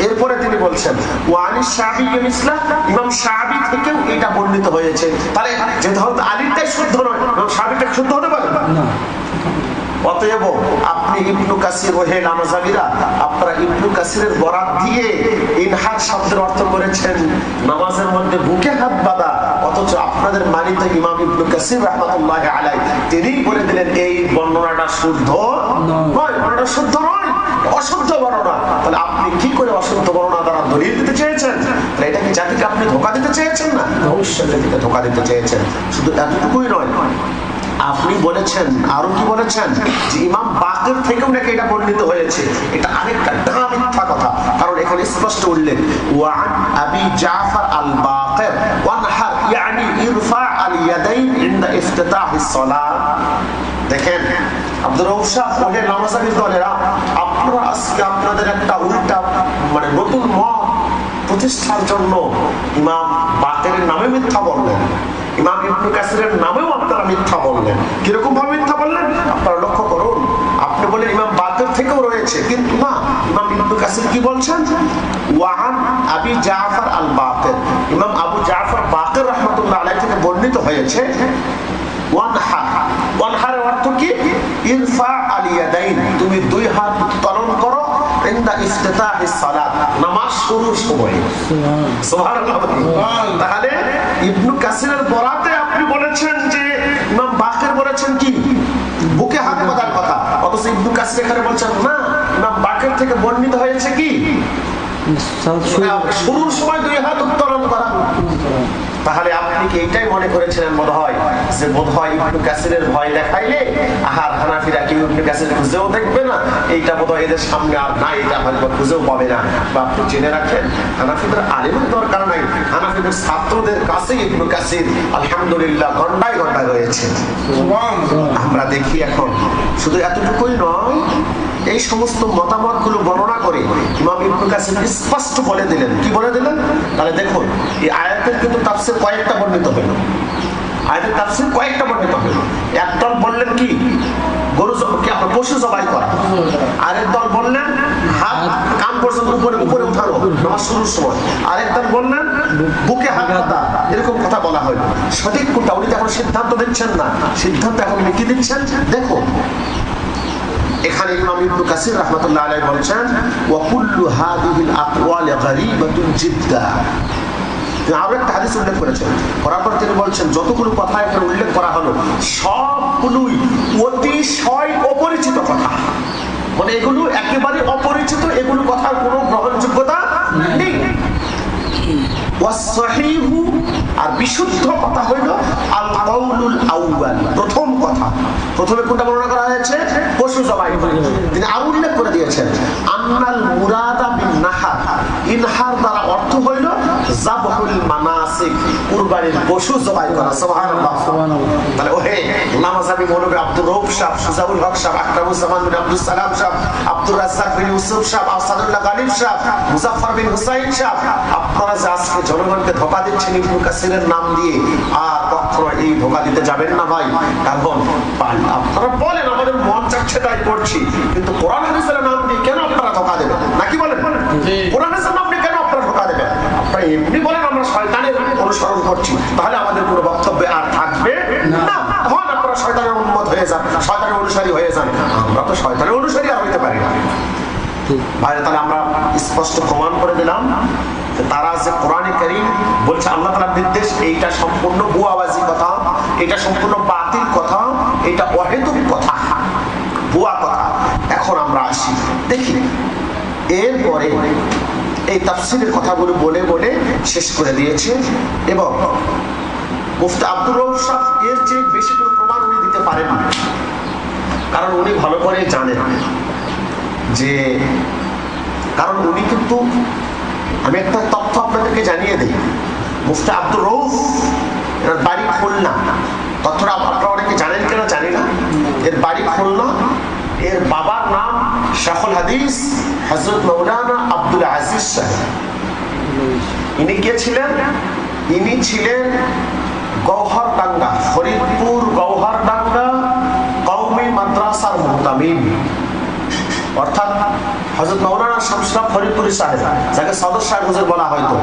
এরপরে তিনি বলছেন ওয়ানি শাবি মিসলা, ইমাম শাবি থেকেও এটা বর্ণিত হয়েছে। তাহলে যেটা হচ্ছে আলীরটাই শুদ্ধ নয়, ইমাম শাবিটা শুদ্ধ হতে পারে না। অতএব আপনি ইবনু কাসির ওহে নামাজাবিরা, আপনারা ইবনু কাসিরের বরাত দিয়ে ইনহার শব্দের অর্থ করেছেন নামাজের মধ্যে বুকে হাত বাঁধা, অথচ আপনাদের মানিত ইমাম ইবনু কাসির রাহমাতুল্লাহি আলাইহি তিনি বলে দিলেন এই বর্ণনাটা শুদ্ধ নয়, বর্ণনাটা শুদ্ধ নয়, অশুদ্ধ বর্ণনা। তাহলে আপনি কি করে অশুদ্ধ বর্ণনা দ্বারা দলিল দিতে চেয়েছেন? তাহলে এটা কি জাতিকে আপনি ধোঁকা দিতে চেয়েছেন? না, অবশ্যই জাতিকে ধোঁকা দিতে চেয়েছেন। শুধু এতটুকুই নয়, আপনি বলেছেন, আরো কি বলেছেন, যে ইমাম বাকের থেকেও নাকি এটা বর্ণিত হয়েছে। এটা আরেকটা ডাহা মিথ্যা কথা। কারণ এখানে স্পষ্ট উল্লেখ ওয়ান আবি জাফর আল বাকির ওয়ানহার ইয়ানি ইরফা আল ইয়াদাইন ইনদা ইফতিতাহিস সালাত। দেখেন আব্দুর রউফ সাহেব ওহে নামাজাবির দলেরা, আপনারা আজকে আপনাদের একটা উল্টা মানে নতুন মত প্রতিষ্ঠার জন্য ইমাম বাকের নামে মিথ্যা বললেন, ইমাম ইবনে কাসিরের নামেও আপনারা মিথ্যা বললেন। কিরকম ভাবে মিথ্যা বললেন আপনারা লক্ষ্য করুন। আপনি বলেন ইমাম বাকের থেকেও রয়েছে, কিন্তু না, ইমাম ইবনে কাসির কি বলছেন? ওয়ান আবি জাফর আল বাকির, ইমাম আবু জাফর বাকির রাহমাতুল্লাহ আলাইহি থেকে বর্ণিত হয়েছে ওয়ানহার। ওয়ানহারের অর্থ কি? ইরফা আল ইয়াদাইন, তুমি দুই হাত উত্তোলন করো ইনদা ইফতিতাহিস সালাত, নামাজ শুরুর সময়। সুবহানাল্লাহ। তাহলে ইবনু কাসিরের বরাতে আপনি বলেছেন যে ইমাম বাকির বলেছেন কি বুকে হাত বাঁধার কথা, অথচ ইবনু কাসির এখানে বলছেন না, ইমাম বাকির থেকে বর্ণিত হয়েছে কি শুরুর সময় দুই হাত উত্তোলন করা। তাহলে আপনি কি এইটাই মনে করেছিলেন বোধ হয় যে বোধ হয় ইবনু কাসিরের ভয় দেখাইলে আর হানাফিরা কি ইবনু কাসির খুঁজেও দেখবে না, এইটা বোধ হয় এদের সামনে আর নাই, এটা হয়তো খুঁজেও পাবে না। বা আপনি জেনে রাখেন হানাফিদের আলিমের দরকার নাই, হানাফিদের ছাত্রদের কাছে ইবনু কাসির আলহামদুলিল্লাহ ঘন্টায় ঘন্টায় রয়েছে। আমরা দেখি এখন শুধু এতটুকুই নয়, এই সমস্ত মতামত গুলো বর্ণনা করে ইমাম ইবনে কাসির স্পষ্ট বলে দিলেন। কি বলে দিলেন? তাহলে দেখুন এই আয়াতের কিন্তু তাফসীর কয়েকটা বর্ণিত হলো, আয়াতের তাফসীর কয়েকটা বর্ণিত হলো। একদল বললেন কি গরু কি আপনার পশু জবাই করা, আরেক দল বললেন হাত কান পর্যন্ত উপরে উপরে উঠানো নামাজ শুরুর সময়, আরেক দল বললেন বুকে হাত বাঁধা, এরকম কথা বলা হলো। সঠিক কোনটা উনি এখন সিদ্ধান্ত দিচ্ছেন না, সিদ্ধান্ত এখন কি দিচ্ছেন দেখো। এখানে ইমাম ইবনে কাসির রাহমাতুল্লাহ আলাইহি বলেছেন ওয়া কুল্লু হাদিহিল আকওয়াল গরীবাতুন জিদ্দা। আরো একটা হাদিস উল্লেখ করেছেন, পরপর তিনি বলছেন যতগুলো কথা এখানে উল্লেখ করা হলো সবগুলোই অতিশয় অপরিচিত কথা, মানে এগুলো একেবারে অপরিচিত, এগুলো কথার কোনো গ্রহণযোগ্যতা নেই। ওয়াসসাহিহু, আর বিশুদ্ধ কথা হইল আল কাউলুল আউয়াল, প্রথম কথা। প্রথমে কোনটা বর্ণনা করা হয়েছে? পশু জবাই। তিনি আরো উল্লেখ করে দিয়েছেন আন্নাল মুরাদা বিন নাহার, ইনহার দ্বারা অর্থ হইল যাবহুল মানাসিক, কুরবানির পশু জবাই করা। সুবহানাল্লাহ। তাহলে ওহে নামাজাবি মৌলভী আব্দুর রউফ সাহেব, সুজাউল হক সাহেব, আকরামুজ্জামান বিন আব্দুল সালাম সাহেব, আব্দুর রাজ্জাক বিন ইউসুফ সাহেব, আসাদুল্লাহ গালিব সাহেব, মুজাফফর বিন হুসাইন সাহেব, আপনারা যে আজকে জনগণকে ধোঁকা দিচ্ছেন ইবনে কাসিরের নাম দিয়ে, আর কখনো এই ধোঁকা দিতে যাবেন না ভাই। কারণ আপনারা বলেন আমাদের মন চাচ্ছে তাই করছি, কিন্তু কোরআন হাদিসের নাম দিয়ে কেন আপনারা ধোঁকা দেবেন? নাকি বলেন? কোরআন হাদিসের নাম দিয়ে কেন আপনারা ধোঁকা দেবেন? আপনারা এমনি বলেন আমরা শয়তানের অনুসরণ করছি, তাহলে আমাদের কোনো বক্তব্য আর থাকবে না। তখন আপনারা শয়তানের উন্মত হয়ে যান, শয়তানের অনুসারী হয়ে যান। আমরা তো শয়তানের অনুসারী আর হইতে পারি না ভাই। তাহলে আমরা স্পষ্ট প্রমাণ করে দিলাম তারা যে কোরআনে কারীম বলছে আল্লাহ তাআলার নির্দেশ, এইটা সম্পূর্ণ বুয়াবাজি কথা, এটা সম্পূর্ণ বাতিল কথা, এটা অহেতুক কথা, বুয়া কথা। এখন আমরা আসি দেখি এরপরে এই তাফসীরের কথাগুলো বলে বলে শেষ করে দিয়েছে, এবং মুফতি আব্দুর রউফ সাহেব এর চেয়ে বেশি কোনো প্রমাণ উনি দিতে পারেন না, কারণ উনি ভালো করে জানেন যে, কারণ উনি কিন্তু, আমি একটা তথ্য আপনাদেরকে জানিয়ে দিই, মুফতি আব্দুর রউফ এর বাড়ি খুলনা। তথ্যটা আপনারা অনেকে জানেন কিনা জানি না, এর বাড়ি খুলনা। এর বাবার নাম শাইখুল হাদিস হযরত মাওলানা আব্দুল আজিজ সাহেব। ইনি কে ছিলেন? ইনি ছিলেন গওহরডাঙ্গা, ফরিদপুর গওহরডাঙ্গা কওমি মাদ্রাসার মুহতামিম, অর্থাৎ হযরত মাওলানা শামসুল্লাহ ফরিদপুরি সাহেব, যাকে সদর সাহেব হুজুর বলা হয়তো,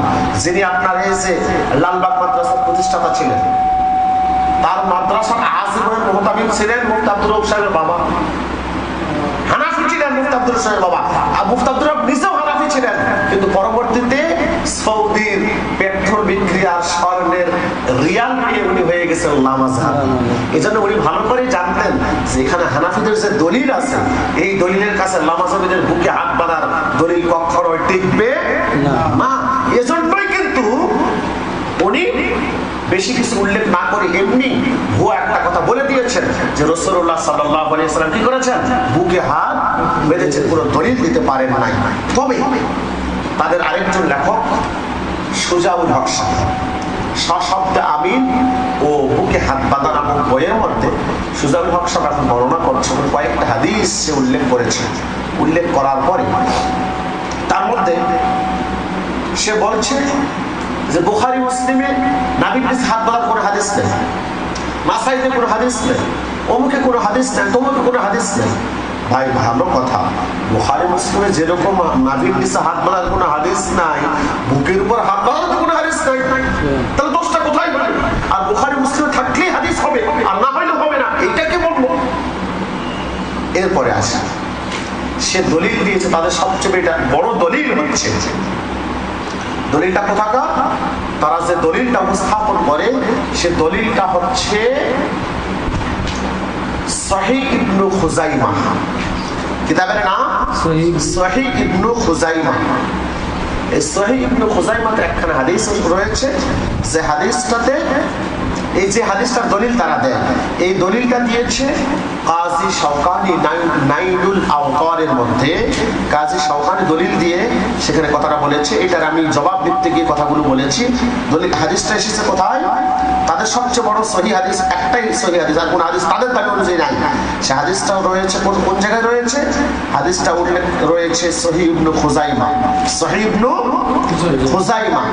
যিনি আপনার এই যে লালবাগ মাদ্রাসার প্রতিষ্ঠাতা ছিলেন, তার মাদ্রাসার আজীবনের মুহতামিম ছিলেন মুফতি আব্দুর রউফ সাহেবের বাবা। ছিলেন মুফতি আব্দুর রশিদের বাবা, আর মুফতি আব্দুর রব নিজেও হানাফি ছিলেন, কিন্তু পরবর্তীতে সৌদির পেট্রোল বিক্রি আর স্বর্ণের রিয়াল নিয়ে উনি হয়ে গেছেন লামাজহাবি। এই জন্য উনি ভালো করে জানতেন যে এখানে হানাফিদের যে দলিল আছে, এই দলিলের কাছে লামাজহাবিদের বুকে হাত বাঁধার দলিল কখনো টিকবে না। এজন্যই কিন্তু উনি বেশি কিছু উল্লেখ না করে এমনি ভুয়া একটা কথা বলে দিয়েছেন যে রাসূলুল্লাহ সাল্লাল্লাহু আলাইহি ওয়াসাল্লাম কি করেছেন, বুকে হাত বেঁধেছেন, কোনো দলিল দিতে পারেন নাই। তবে তাদের আরেকজন লেখক সুজাউল হক সশব্দে আমিন ও বুকে হাত বাঁধা নামক বইয়ের মধ্যে সুজাউল হক সাহেব এখন বর্ণনা করছেন, কয়েকটা হাদিস সে উল্লেখ করেছেন। উল্লেখ করার পরে তার মধ্যে সে বলছে যে বুখারী মুসলিমে নবীর নিজ হাত বাঁধার কোনো হাদিস নেই, নাসাইতে কোনো হাদিস নেই, অমুকে কোনো হাদিস নেই, তমুকে কোনো হাদিস নেই। ভাই ভালো কথা, বুখারী মুসলিমে যেরকম নবীর নিচে হাত বাঁধার কোনো হাদিস নাই, বুকের উপর হাত বাঁধার কোনো হাদিস নাই, তাহলে দোষটা কোথায় হবে? আর বুখারী মুসলিমে থাকলেই হাদিস হবে আর না হইলে হবে না, এইটাকে বলবো। এরপরে আসে সে দলিল দিয়েছে, তাদের সবচেয়ে বড় দলিল হচ্ছে, দলিলটা কোথাকার? তারা যে দলিলটা উপস্থাপন করে সে দলিলটা হচ্ছে সহিহ ইবনে খুজাইমা, কিতাবের নাম সহিহ ইবনে খুজাইমা। এই সহিহ ইবনে খুজাইমাতে একখানা হাদিস রয়েছে, যে হাদিসটাতে এই যে হাদিসটার দলিল তারা দেয়, এই দলিলটা দিয়েছে কাজী শাওকানি নাইলুল আওতারের মধ্যে। কাজী শাওকানি দলিল দিয়ে সেখানে কথাটা বলেছে, এটার আমি জবাব দিতে গিয়ে কথাগুলো বলেছি। দলিল হাদিসটা এসেছে কোথায়? তাদের সবচেয়ে বড় সহিহ হাদিস, একটাই সহিহ হাদিস, আর কোন হাদিস তাদের দাবি অনুযায়ী নাই। সে হাদিসটাও রয়েছে কোন জায়গায় রয়েছে? হাদিসটা উল্লেখ রয়েছে সহিহ ইবনে খুজাইমা। সহিহ ইবনে খুজাইমা,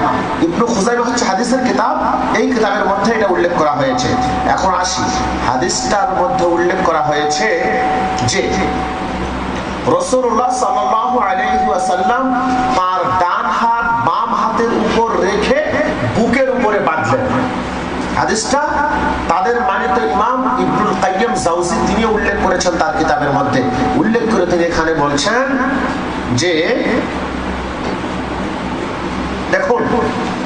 ইবনে খুজাইমা হচ্ছে হাদিসের কিতাব, এই কিতাবের মধ্যে এটা উল্লেখ করা হয়েছে। এখন আসি, হাদিসটার মধ্যে উল্লেখ করা হয়েছে যে রাসূলুল্লাহ সাল্লাল্লাহু আলাইহি ওয়াসাল্লাম তার ডান হাত বাম হাতের উপর রেখে বুকের উপরে বাঁধলেন। হাদিসটা তাদের মানিত ইমাম ইবনুল কাইয়্যিম জাওজি তিনি উল্লেখ করেছেন তার কিতাবের মধ্যে। উল্লেখ করে তিনি এখানে বলছেন যে দেখুন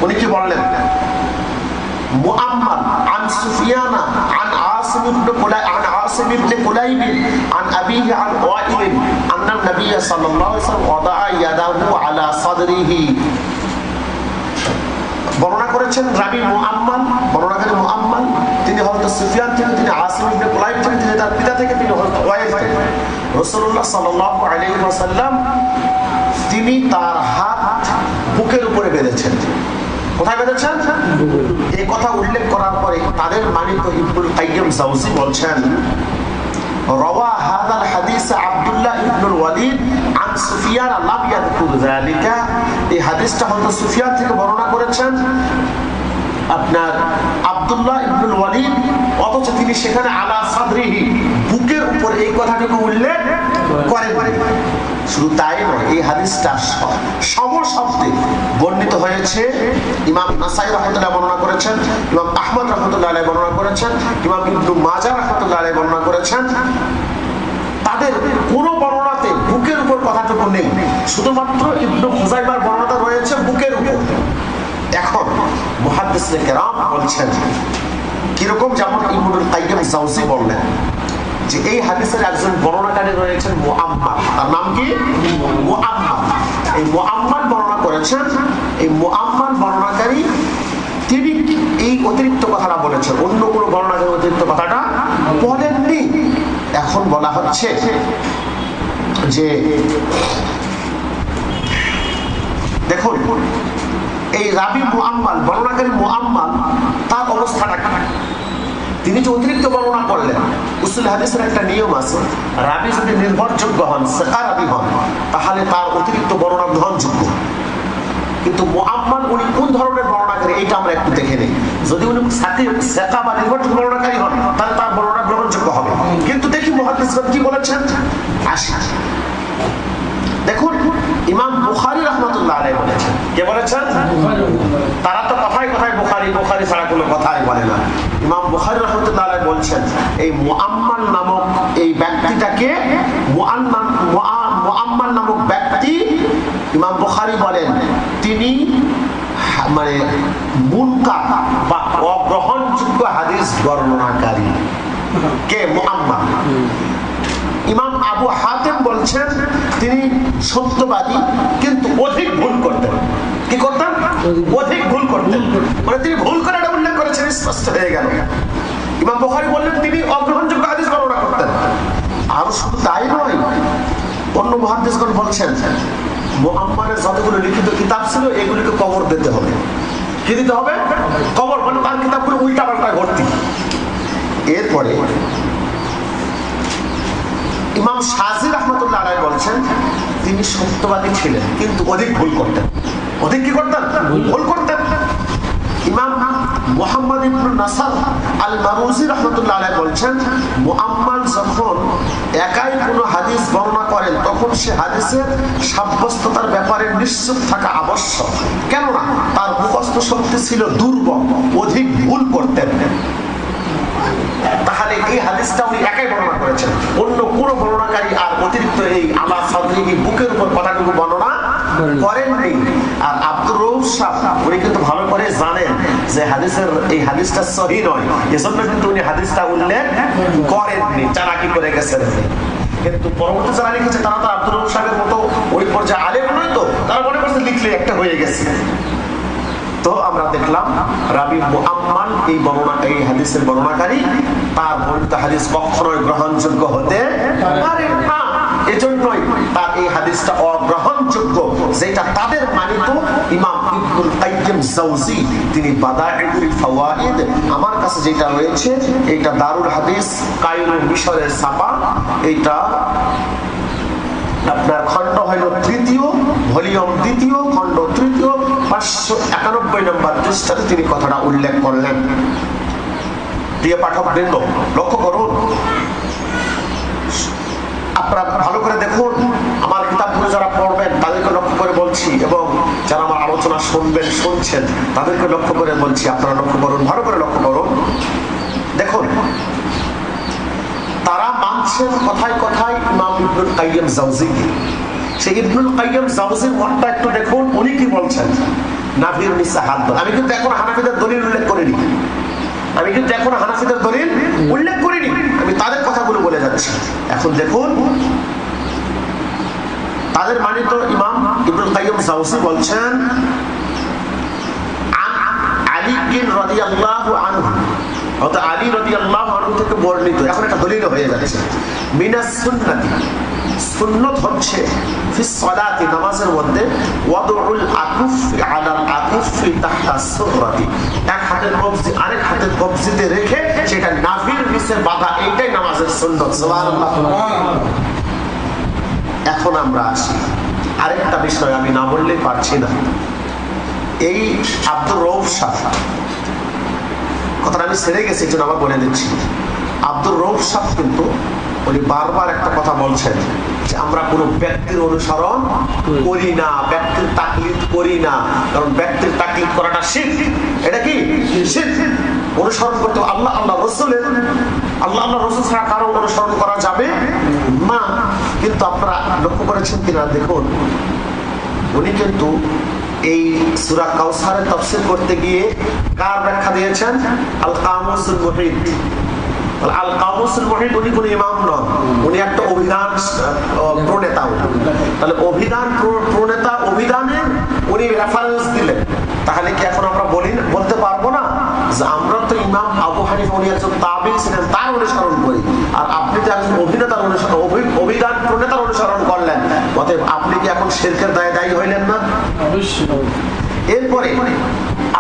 উনি কি বললেন, মুআম্মাল আন সুফিয়ানা আন আসিম ইবনে কুলাইব আন আবিহি আন ওয়াইল আন্না নবী সাল্লাল্লাহু আলাইহি ওয়াসাল্লাম ওয়াদা ইয়াদাহু আলা সাদরিহি। বর্ণনা করেছেন রাবি মুআম্মাল, বর্ণনাকারী মুআম্মাল, তিনি হযরত সুফিয়ান থেকে, তিনি আসিম ইবনে কুলাইব থেকে, তিনি তার পিতা থেকে, তিনি হযরত ওয়াইল থেকে। রাসূলুল্লাহ সাল্লাল্লাহু আলাইহি ওয়াসাল্লাম তিনি তার হাত বুকের উপরে বেঁধেছেন। কোথায় বেঁধেছেন? এই কথা উল্লেখ করার পরে তাদের মানিত ইবনুল কাইয়্যিম জাওজি বলছেন, রাওয়া হাদাল হাদিস আব্দুল্লাহ ইবনুল ওয়ালিদ আন সুফিয়ান লাম ইয়াযকুর যালিকা। এই হাদিসটা হযরত সুফিয়ান থেকে বর্ণনা করেছেন আপনার আব্দুল্লাহ ইবনুল ওয়ালিদ, অথচ তিনি সেখানে আলা সাদরিহি বুকের উপর এই কথাটুকু উল্লেখ করেন। শুধু তাই নয়, এই হাদিসটা সমশব্দে বর্ণিত হয়েছে। ইমাম নাসাই রাহমাতুল্লাহ বর্ণনা করেছেন, ইমাম আহমদ রাহমাতুল্লাহ আলাইহি বর্ণনা করেছেন, ইমাম ইবনে মাজাহ রাহমাতুল্লাহ আলাইহি বর্ণনা করেছেন। তাদের কোনো বর্ণনাতে বুকের উপর কথাটুকু নেই, শুধুমাত্র ইবনে খুজাইমার বর্ণনা রয়েছে বুকের উপর। এখন মুহাদ্দিসিনে কেরাম বলছেন কিরকম, যেমন ইবনুল কাইয়্যিম জাওজি বললেন যে এই হাদিসের একজন বর্ণনাকারী রয়েছেন মুআম্মাল, তার নাম কি? মুআম্মাল। এই মুআম্মাল বর্ণনা করেছেন, এই মুআম্মাল বর্ণনাকারী তিনি এই অতিরিক্ত কথাটা বলেছেন, অন্য কোনো বর্ণনাকারী অতিরিক্ত কথাটা বলেননি। এখন বলা হচ্ছে যে দেখুন এই রাবি মুআম্মাল, বর্ণনাকারী মুআম্মাল, তার অবস্থাটা কি? তিনি যে অতিরিক্ত বর্ণনা করলেন, উসুল হাদিসের একটা নিয়ম আছে, রাবি যদি নির্ভরযোগ্য হন, সিকা রাবি হন, তাহলে তার অতিরিক্ত বর্ণনা গ্রহণযোগ্য। কিন্তু মুআম্মাল উনি কোন ধরনের বর্ণনাকারী এইটা আমরা একটু দেখে নেই। যদি উনি সিকা বা নির্ভরযোগ্য বর্ণনাকারী হন তাহলে তার বর্ণনা গ্রহণযোগ্য হবে। কিন্তু দেখি মুহাদ্দিসগণ কি বলেছেন, আসি দেখুন। ইমাম বুখারী রাহমাতুল্লাহ আলাইহি বলেছেন, কে বলেছেন? তারা তো কথায় কথায় বুখারী বুখারী ছাড়া কোনো কথাই বলে না। ইমাম বুখারী রাহমাতুল্লাহ আলাইহি বলছেন এই মুআম্মাল নামক এই ব্যক্তিটাকে মুআম্মাল ব্যক্তি ইমাম বুখারী বলেন তিনি মানে মুনকার বা অগ্রহণযোগ্য হাদিস বর্ণনাকারী কে মুআম্মাল। ইমাম আবু হাতিম বলছেন তিনি সত্যবাদী কিন্তু অধিক ভুল করতেন। কি করতেন? অধিক ভুল করতেন, মানে তিনি ভুল করে এটা উল্লেখ করেছেন, স্পষ্ট হয়ে গেল। ইমাম বুখারী বললেন তিনি অগ্রহণযোগ্য হাদিস বর্ণনা করতেন। আর শুধু তাই নয়, অন্য মুহাদ্দিসগণ বলছেন মুআম্মালের যতগুলো লিখিত কিতাব ছিল এগুলিকে কবর দিতে হবে। কি দিতে হবে? কবর, মানে তার কিতাবগুলো উল্টা পাল্টা ভর্তি। এরপরে ইমাম শাযী রাহমাতুল্লাহ আলাইহি বলছেন তিনি সত্যবাদী ছিলেন কিন্তু অধিক ভুল করতেন। অধিক কি করতেন? ভুল করতেন। ইমাম মুহাম্মদ ইবনে নাসর আল মারুজি রাহমাতুল্লাহ আলাইহি বলছেন মুআম্মাল যখন একাই কোনো হাদিস বর্ণনা করেন তখন সে হাদিসের সাব্যস্ততার ব্যাপারে নিশ্চিত থাকা আবশ্যক, কেননা তার মুখস্থ শক্তি ছিল দুর্বল, অধিক ভুল করতেন। তাহলে এই হাদিসটা উনি একাই বর্ণনা করেছেন, অন্য কোন বর্ণনাকারী আর অতিরিক্ত এই আলা সাদরিহি বুকের উপর কথাটুকু বর্ণনা করেননি। আর আব্দুর রউফ সাহেব উনি কিন্তু ভালো করে জানেন যে হাদিসের এই হাদিসটা সহিহ নয়, এজন্য কিন্তু উনি হাদিসটা উল্লেখ করেননি, চালাকি করে গেছেন। কিন্তু পরবর্তী যারা লিখেছে তারা তো আব্দুর রউফ সাহেবের মতো ওই পর্যায়ে আলেম নয়, তো তারা মনে করছে লিখলে একটা হয়ে গেছে। তো আমরা দেখলাম রাবি মুআম্মাল এই হাদিসের বর্ণনাকারী, তার বর্ণিত হাদিস কখনোই গ্রহণযোগ্য হতে পারে না। এজন্যই তার এই হাদিসটা অগ্রহণযোগ্য, যেটা তাদের মানিত ইমাম ইবনুল কাইয়্যিম জাওজি তিনি বাদাইউল ফাওয়াইদ, আমার কাছে যেটা রয়েছে এটা দারুল হাদিস কায়রো মিশরের ছাপা, এটা আপনার খণ্ড হইল 3য়, ভলিউম 2, খণ্ড 3, 591 নম্বর পৃষ্ঠাতে তিনি কথাটা উল্লেখ করলেন। প্রিয় পাঠকবৃন্দ, লক্ষ্য করুন, আপনারা ভালো করে দেখুন, আমার কিতাবগুলো যারা পড়বেন তাদেরকে লক্ষ্য করে বলছি, এবং যারা আমার আলোচনা শুনছেন তাদেরকে লক্ষ্য করে বলছি, আপনারা লক্ষ্য করুন, ভালো করে লক্ষ্য করুন। দেখুন, তারা মানছেন কথায় কথায় ইমাম ইবনুল কাইয়্যিম জাওজিকে। সেই ইবনুল কাইয়্যিম জাওজির মতটা একটু দেখুন, উনি কি বলছেন। নাভির নিচে হাত ধরে, আমি কিন্তু এখন হানাফিদের দলিল উল্লেখ করিনি, আমি তাদের কথাগুলো বলে যাচ্ছি। এখন দেখুন, তাদের মানিত ইমাম ইবনুল কাইয়্যিম জাওজি বলছেন আলী রাদিয়াল্লাহু আনহু, অর্থাৎ আলী রাদিয়াল্লাহু আনহু থেকে বর্ণিত, এখন একটা দলিল হয়ে যাচ্ছে। মিনাস সুন্নাতি, সুন্নাত হচ্ছে ফিস সালাতি, নামাজের মধ্যে ওয়াদউল আকুফি আলাল আকুফি তাহতা সুররাতি, এক হাতের কবজি আরেক হাতের কবজিতে রেখে সেটা নাভির নিচে বাঁধা, এইটাই নামাজের সুন্নাত। সুবহানাল্লাহ। এখন আমরা আসি আরেকটা বিষয়, আমি না বললেই পারছি না। এই আব্দুর রউফ সাহেব, কথাটা আমি ছেড়ে গেছি জন্য আবার বলে দিচ্ছি। আব্দুর রউফ সাহেব কিন্তু উনি বারবার একটা কথা বলছেন যে আমরা কোনো ব্যক্তির অনুসরণ করি না, ব্যক্তির তাকলিদ করি না, কারণ ব্যক্তির তাকলিদ করাটা শিরক। এটা কি শিরক? অনুসরণ করতে আল্লাহ রাসূলের, আল্লাহ রাসূল ছাড়া কারো অনুসরণ করা যাবে না। কিন্তু আপনারা লক্ষ্য করেছেন কিনা দেখুন, উনি কিন্তু এই সূরা কাউসারের তাফসীর করতে গিয়ে কার ব্যাখ্যা দিয়েছেন? আল কামুসুল মুহিত। আল কামুসুল মুহিত উনি কোন ইমাম নন, উনি একটা অভিধান প্রণেতা। তাহলে অভিধান প্রণেতা, অভিধানে উনি রেফারেন্স দিলেন। তাহলে কি এখন আমরা বলতে পারবো না যে আমরা তো ইমাম আবু হানিফা উনি একজন তাবিঈ ছিলেন, তার অনুসরণ করি, আর আপনি তো একজন অভিনেতার অনুসরণ, অভিধান প্রণেতার অনুসরণ করলেন, অতএব আপনি কি এখন শিরকের দায়ী হইলেন না? এরপরে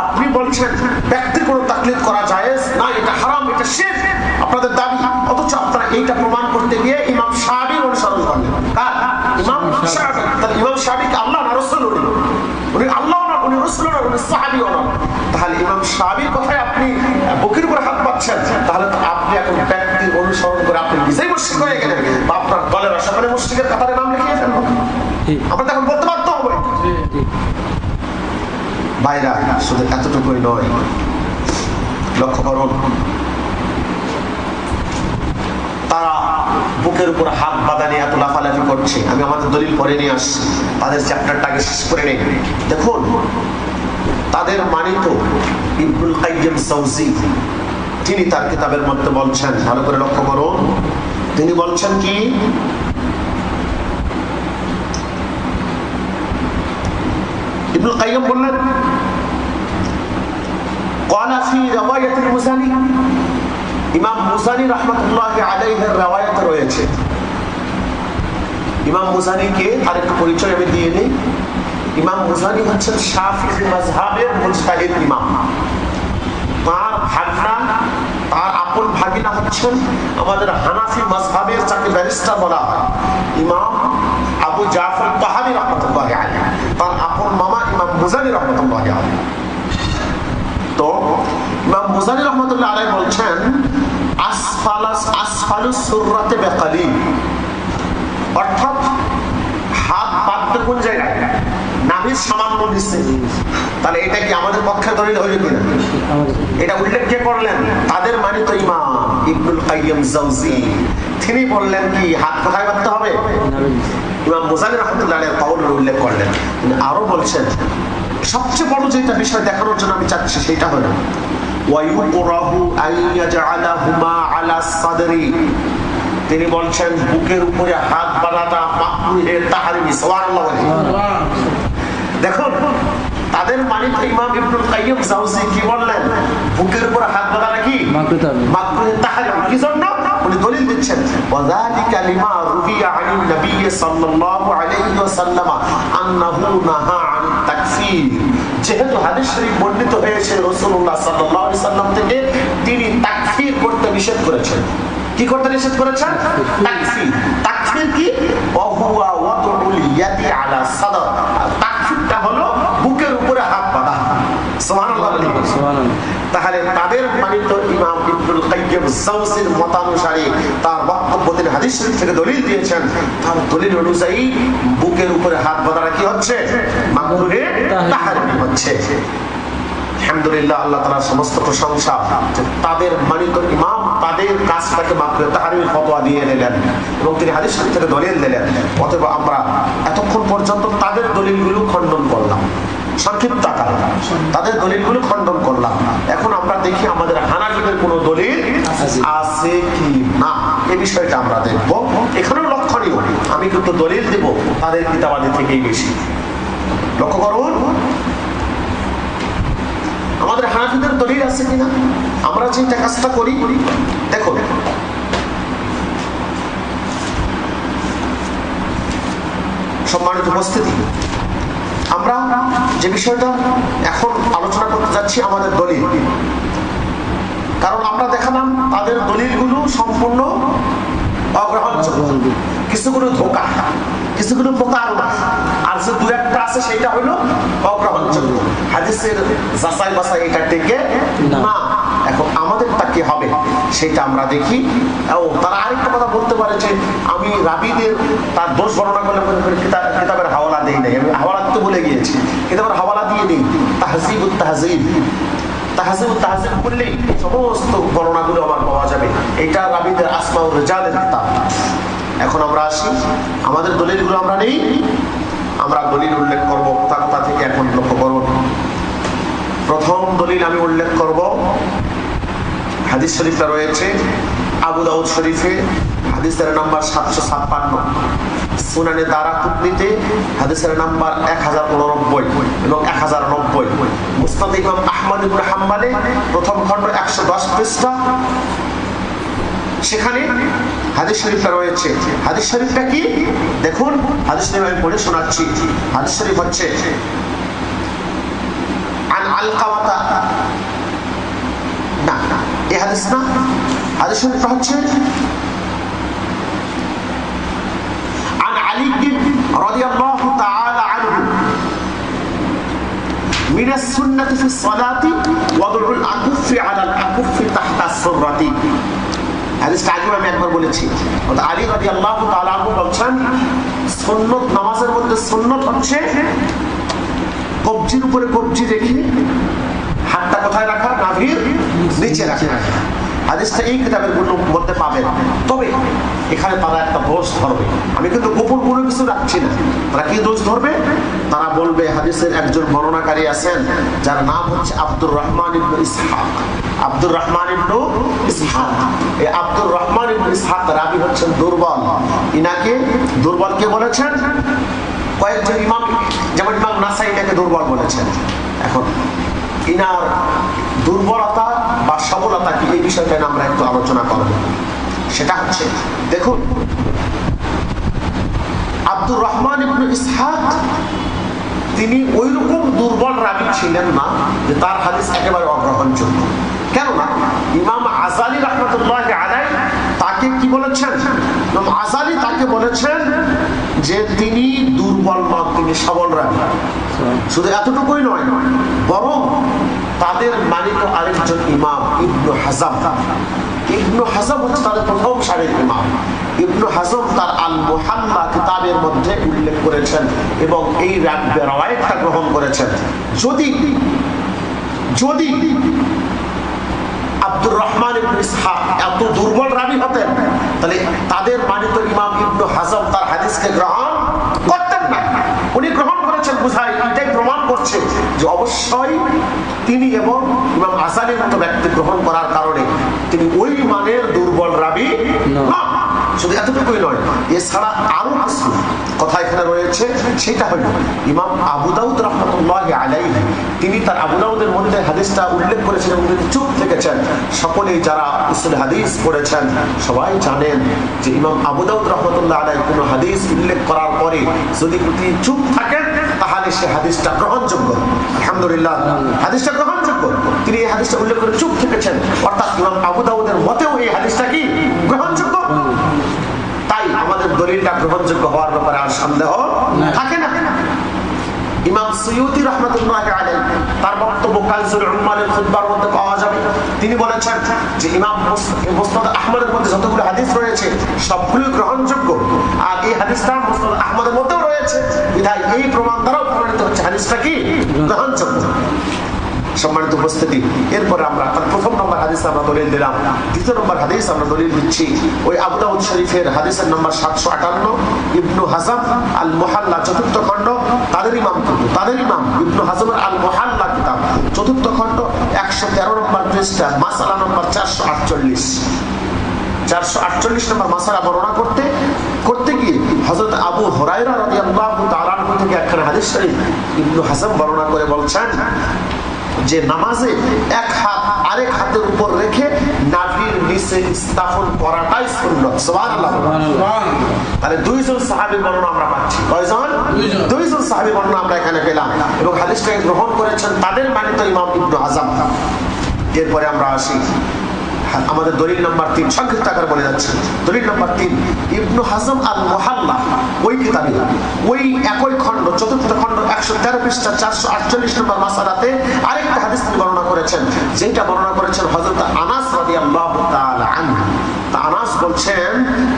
আপনি বলছেন ব্যক্তির কোনো তাকলিদ করা জায়েজ না, এটা হারাম, এটা শিরক আপনাদের দাবি, অথচ আপনারা এইটা প্রমাণ করতে গিয়ে ইমাম শাফিঈর অনুসরণ করলেন। কার? ইমাম শাফিঈ। তাহলে ইমাম শাফিঈ আল্লাহ না রাসূল? উনি আল্লাহ না, উনি রাসূল না, উনি সাহাবীও না। তাহলে ইমাম শাফিঈর কথায় আপনি বুকের উপরে হাত পাচ্ছেন, তাহলে তো আপনি এখন ব্যক্তির অনুসরণ করে আপনি নিজেই মুশরিক হয়ে গেলেন, বা আপনার দলের সকলে মুশরিকের কাতারে নাম লিখিয়ে ফেলবেন। আমরা তখন বলতে বাধ্য হবো। ভাইরা, শুধু এতটুকুই নয়, লক্ষ্য করুন, তারা বুকের বুকের উপর হাত বাঁধা নিয়ে এত লাফালাফি করছে। আমি আমাদের দলিল পরে নিয়ে আসছি, তাদের চ্যাপ্টারটা আগে শেষ করে নেই। দেখুন তাদের মানিত ইবনুল কাইয়্যিম জাওজি তিনি তার কিতাবের মধ্যে বলছেন, ভালো করে লক্ষ্য করুন, তিনি বলছেন কি, ইবনুল কাইয়্যিম বললেন ক্বালা ফি রাওয়ায়াতুল মুসানি, ইমাম মুসানি রাহমাতুল্লাহি আলাইহির রাওয়ায়াত রয়েছে। ইমাম মুসানিকে আরেকটা পরিচয় আমি দিয়ে নিই। ইমাম মুসানি হচ্ছেন শাফিঈ মাযহাবের মুজতাহিদ ইমাম। তার ভাগনা, তার আপন ভাগিনা হচ্ছেন আমাদের হানাফি মাযহাবের যাকে ব্যারিস্টার বলা হয় ইমাম আবু জাফর তাহাবী রাহমাতুল্লাহি আলাইহি, তার আপন মামা ইমাম মুসানি রাহমাতুল্লাহি আলাইহি। তো ইমাম মুসানি রাহমাতুল্লাহি আলাইহি বলছেন আসফালুস সুররাতে বিকালিল, অর্থাৎ হাত বাঁধতে কোন জায়গায়, নাভির সামান্য নিচে। তাহলে এটা কি আমাদের পক্ষে দলিল হইল কিনা? এটা উল্লেখ কে করলেন? তাদের মানিত ইমাম ইবনুল কাইয়্যিম জাওজি, তিনি বললেন কি হাত কোথায় বাঁধতে হবে? ইমাম মুসানি রাহমাতুল্লাহি আলাইহি কওলের উল্লেখ করলেন। আরো বলছেন সবচেয়ে বড় যেটা বিষয় দেখানোর জন্য আমি চাচ্ছি সেটা হলো ওয়ায়ুকরাহু আইয়াজআলাহুমা আলা সাদরি, তিনি বলছেন বুকের উপরে হাত বাঁধাটা মাকরুহে তাহরিমি। সুবহানাল্লাহ। দেখুন তাদের মানিক ইমাম ইবনুল কাইয়্যিম জাওজি কি বললেন? বুকের উপরে হাত বাঁধাটা কি মাকরুহে তাহরিমি। কি জন্য? উনি দলিল দিচ্ছেন ওয়াযালিকা লিমা রুবিয়া আনিন নবী সাল্লাল্লাহু আলাইহি ওয়াসাল্লাম আন্নাহু নাহা আন তাকফীর, যেহেতু হাদিস শরীফ বর্ণিত হয়েছে রাসূলুল্লাহ সাল্লাল্লাহু আলাইহি ওয়াসাল্লাম থেকে, তিনি তাকফীর করতে নিষেধ করেছেন। কি করতে নিষেধ করেছেন? তাকফীর। তাকফীর কি? ওয়াহুয়া ওয়াদউল ইয়াদি আলা সাদর, তাকফীরটা হলো বুকের উপরে হাত বাঁধা। সুবহানাল্লাহ। সুবহানাল্লাহ। তাহলে তাদের মানিত ইমাম ইবনুল কাইয়্যিম জাওজির মতানুসারে তার বক্তব্য তিনি হাদিস শরীফ থেকে দলিল দিয়েছেন। তার দলিল অনুযায়ী বুকের উপরে হাত বাঁধাটা কি হচ্ছে? মাকরুহে তাহরিমি হচ্ছে। আলহামদুলিল্লাহ, আল্লাহ তাআলার সমস্ত প্রশংসা যে তাদের মানিত ইমাম তাদের কাজটাকে মাকরুহে তাহরিমির ফতোয়া দিয়ে নিলেন এবং তিনি হাদিস শরীফ থেকে দলিল দিলেন। অতএব আমরা এতক্ষণ পর্যন্ত তাদের দলিলগুলো খণ্ডন করলাম, সংক্ষিপ্ত আকারে তাদের দলিলগুলো খণ্ডন করলাম। এখন আমরা দেখি আমাদের হানাফিদের কোনো দলিল আছে কি না, এই বিষয়টা আমরা দেখব। এখানেও লক্ষণীয়, আমি কিন্তু দলিল দেব তাদের কিতাবাদি থেকেই বেশি। লক্ষ্য করুন আমাদের হানাফিদের দলিল আছে কিনা। আমরা যেটা কাজটা করি, দেখুন সম্মানিত উপস্থিতি, আমরা যে বিষয়টা এখন আলোচনা করতে যাচ্ছি আমাদের দলিল, কারণ আমরা দেখালাম তাদের দলিলগুলো সম্পূর্ণ অগ্রহণযোগ্য, কিছুগুলো ধোঁকা, কিছুগুলো প্রতারণা, আর যে দু একটা আছে সেটা হলো অগ্রহণযোগ্য। হাদিসের যাচাই বাছাই এটা টেকে না। এখন আমাদেরটা কি হবে সেটা আমরা দেখি। ও তারা আরেকটা কথা বলতে পারে যে আমি রাবিদের তার দোষ বর্ণনা করলে কিতাবের হাওয়ালা দেই নাই, আমি হাওয়ালা দিতে ভুলে গিয়েছি, কিতাবের হাওয়ালা দিয়ে দিই। তাহজিবুত তাহজিব, তাহজিবুত তাহজিব করলেই সমস্ত বর্ণনাগুলো আমার পাওয়া যাবে। এটা রাবিদের আসমাউর রিজালের কিতাব। এখন আমরা আসি আমাদের দলিলগুলো আমরা নেই, আমরা দলিল উল্লেখ করব কোথা কোথা থেকে। এখন লক্ষ্য করুন, প্রথম দলিল আমি উল্লেখ করব হাদিস শরীফটা রয়েছে আবু দাউদ শরীফে, হাদিসের নাম্বার 756, সুনানে দারাকুতনিতে হাদিসের নাম্বার 1089 এবং 1090, মুসনাদ ইমাম আহমদ ইবনে হাম্বলে প্রথম খণ্ড 110 পৃষ্ঠা, সেখানে হাদিস শরীফটা রয়েছে। হাদিস শরীফটা কি দেখুন, হাদিস শরীফ আমি পড়ে শোনাচ্ছি। হাদিস শরীফ হচ্ছে আন আলকামাতা, না এই হাদিস না, হাদিস শরীফটা হচ্ছে আন আলী রাদিয়াল্লাহু তাআলা আনহু মিন আস-সুন্নাতি ফি আস-সালাতি ওয়াদউল আকুফি আলা আল-আকুফি তাহতা আস-সুররাতি। হাদিসটা আগে আমি একবার বলেছি। আলী রাদিয়াল্লাহু তাআলা আনহু বলছেন সুন্নাত নামাজের মধ্যে সুন্নাত হচ্ছে কবজির উপরে কবজি রেখে হাতটা কোথায় রাখা? নাভির নিচে রাখা। হাদিসটা এই কিতাবের মধ্যে পাবেন। তবে এখানে তারা একটা দোষ ধরবে। আমি কিন্তু গোপন কোনো কিছু রাখছি না। তারা কি দোষ ধরবে? তারা বলবে হাদিসের একজন বর্ণনাকারী আছেন যার নাম হচ্ছে আব্দুর রহমান ইবনে ইসহাক। আব্দুর রহমান ইবনে ইসহাক, এই আব্দুর রহমান ইবনে ইসহাক রাবী হচ্ছেন দুর্বল। ইনাকে দুর্বল কে বলেছেন? কয়েকজন ইমাম, যেমন ইমাম নাসাই এটাকে দুর্বল বলেছেন। এখন ইনার দুর্বলতা বা সবলতা কি, এই বিষয়টা আমরা একটু আলোচনা করব। সেটা হচ্ছে, দেখুন, আব্দুর রহমান ইবনে ইসহাক তিনি ওই রকম দুর্বল রাবী ছিলেন না যে তার হাদিস একেবারে অগ্রহণযোগ্য। কেননা ইমাম আযালি রাহমাতুল্লাহি আলাইহি তাকে কি বলেছেন? ইমাম আযালি তাকে বলেছেন যে তিনি দুর্বল নন, তিনি সবল রাবী। শুধু এতটুকুই নয়, বরং তাদের মানিত আরেকজন ইমাম ইবনে হাজাম, ইবনে হাজাম হচ্ছে তাদের প্রথম সারির ইমাম। ইবনে হাজাম তার আল মুহাল্লা কিতাবের মধ্যে উল্লেখ করেছেন এবং এই রাওয়ায়াতটা গ্রহণ করেছেন। যদি যদি আব্দুর রহমান ইবনে ইসহাক এত দুর্বল রাবী হতেন, তাহলে তাদের মানিত ইমাম ইবনে হাজাম তার হাদিসকে গ্রহণ করতেন না। উনি গ্রহণ করেছেন, বুঝায় এটাই প্রমাণ করছে যে অবশ্যই তিনি এবং ইমাম আযালির মতো ব্যক্তি গ্রহণ করার কারণে তিনি ওই মানের দুর্বল রাবী না। শুধু এতটুকুই নয়, এছাড়া আরো কিছু কথা এখানে রয়েছে। সেটা হল ইমাম আবু দাউদ রাহমাতুল্লাহি আলাইহি তিনি তার আবু দাউদের মধ্যে হাদিসটা উল্লেখ করেছেন এবং তিনি চুপ থেকেছেন। সকলেই যারা উসুল হাদিস পড়েছেন সবাই জানেন যে ইমাম আবু দাউদ রাহমাতুল্লাহি আলাইহি কোনো হাদিস উল্লেখ করার পরে যদি তিনি চুপ থাকেন তাহলে সে হাদিসটা গ্রহণযোগ্য। আলহামদুলিল্লাহ, হাদিসটা গ্রহণযোগ্য। তিনি এই হাদিসটা উল্লেখ করে চুপ থেকেছেন, অর্থাৎ ইমাম আবু দাউদের মতেও এই হাদিসটা কি গ্রহণযোগ্য। তাই আমাদের দলিলটা গ্রহণযোগ্য হওয়ার ব্যাপারে আর সন্দেহ থাকে না। ইমাম সুয়ুতি রাহমাতুল্লাহি আলাইহি তার বক্তব্য কানজুল উম্মালের খুতবার মধ্যে পাওয়া যাবে। তিনি বলেছেন যে ইমাম মুসনাদ আহমদের মধ্যে যতগুলো হাদিস রয়েছে সবগুলোই গ্রহণযোগ্য, আর এই হাদিসটা মুসনাদ আহমদের মধ্যেও রয়েছে। বিধায় এই প্রমাণ দ্বারাও প্রমাণিত হচ্ছে হাদিসটা কি গ্রহণযোগ্য। সম্মানিত উপস্থিতি, এরপরে আমরা তার প্রথম নম্বর হাদিস আমরা দলিল দিলাম। দ্বিতীয় নম্বর হাদিস আমরা দলিল দিচ্ছি ওই আবু দাউদ শরীফের হাদিসের নম্বর 758, ইবনু হাজাম আল মুহাল্লা চতুর্থ খণ্ড, তাদের ইমাম ইবনু হাজামের আল মুহাল্লা কিতাব চতুর্থ খণ্ড 113 নম্বর পৃষ্ঠা, মাসআলা নম্বর 448 নম্বর মাসআলা বর্ণনা করতে গিয়ে হযরত আবু হুরায়রা রাদিয়াল্লাহু তাআলা আনহু থেকে একখানা হাদিস শরীফ ইবনু হাজাম বর্ণনা করে বলছেন যে নামাজে এক হাত আরেক হাতের উপর রেখে নাভির নিচে স্থাপন করাটাই সুন্নাত। সুবহানাল্লাহ। তাহলে দুইজন সাহাবীর বর্ণনা আমরা পাচ্ছি। কয়জন? দুইজন সাহাবীর বর্ণনা আমরা এখানে পেলাম এবং হাদিসটাকে গ্রহণ করেছেন তাদের মানিত ইমাম ইবনে হাজাম। এরপরে আমরা আসি আমাদের দলিল নাম্বার 3, সংক্ষিপ্ত আকারে বলে যাচ্ছি। দলিল নাম্বার 3, ইবনু হাজাম আল মুহাল্লা ওই কিতাবে ওই একই খণ্ড চতুর্থ খণ্ড 113 পৃষ্ঠা 448 নম্বর মাসআলাতে আরেকটা হাদিস বর্ণনা করেছেন, যেটা বর্ণনা করেছেন হযরত আনাস রাদিয়াল্লাহু তাআলা আনহু। তা আনাস বলছেন,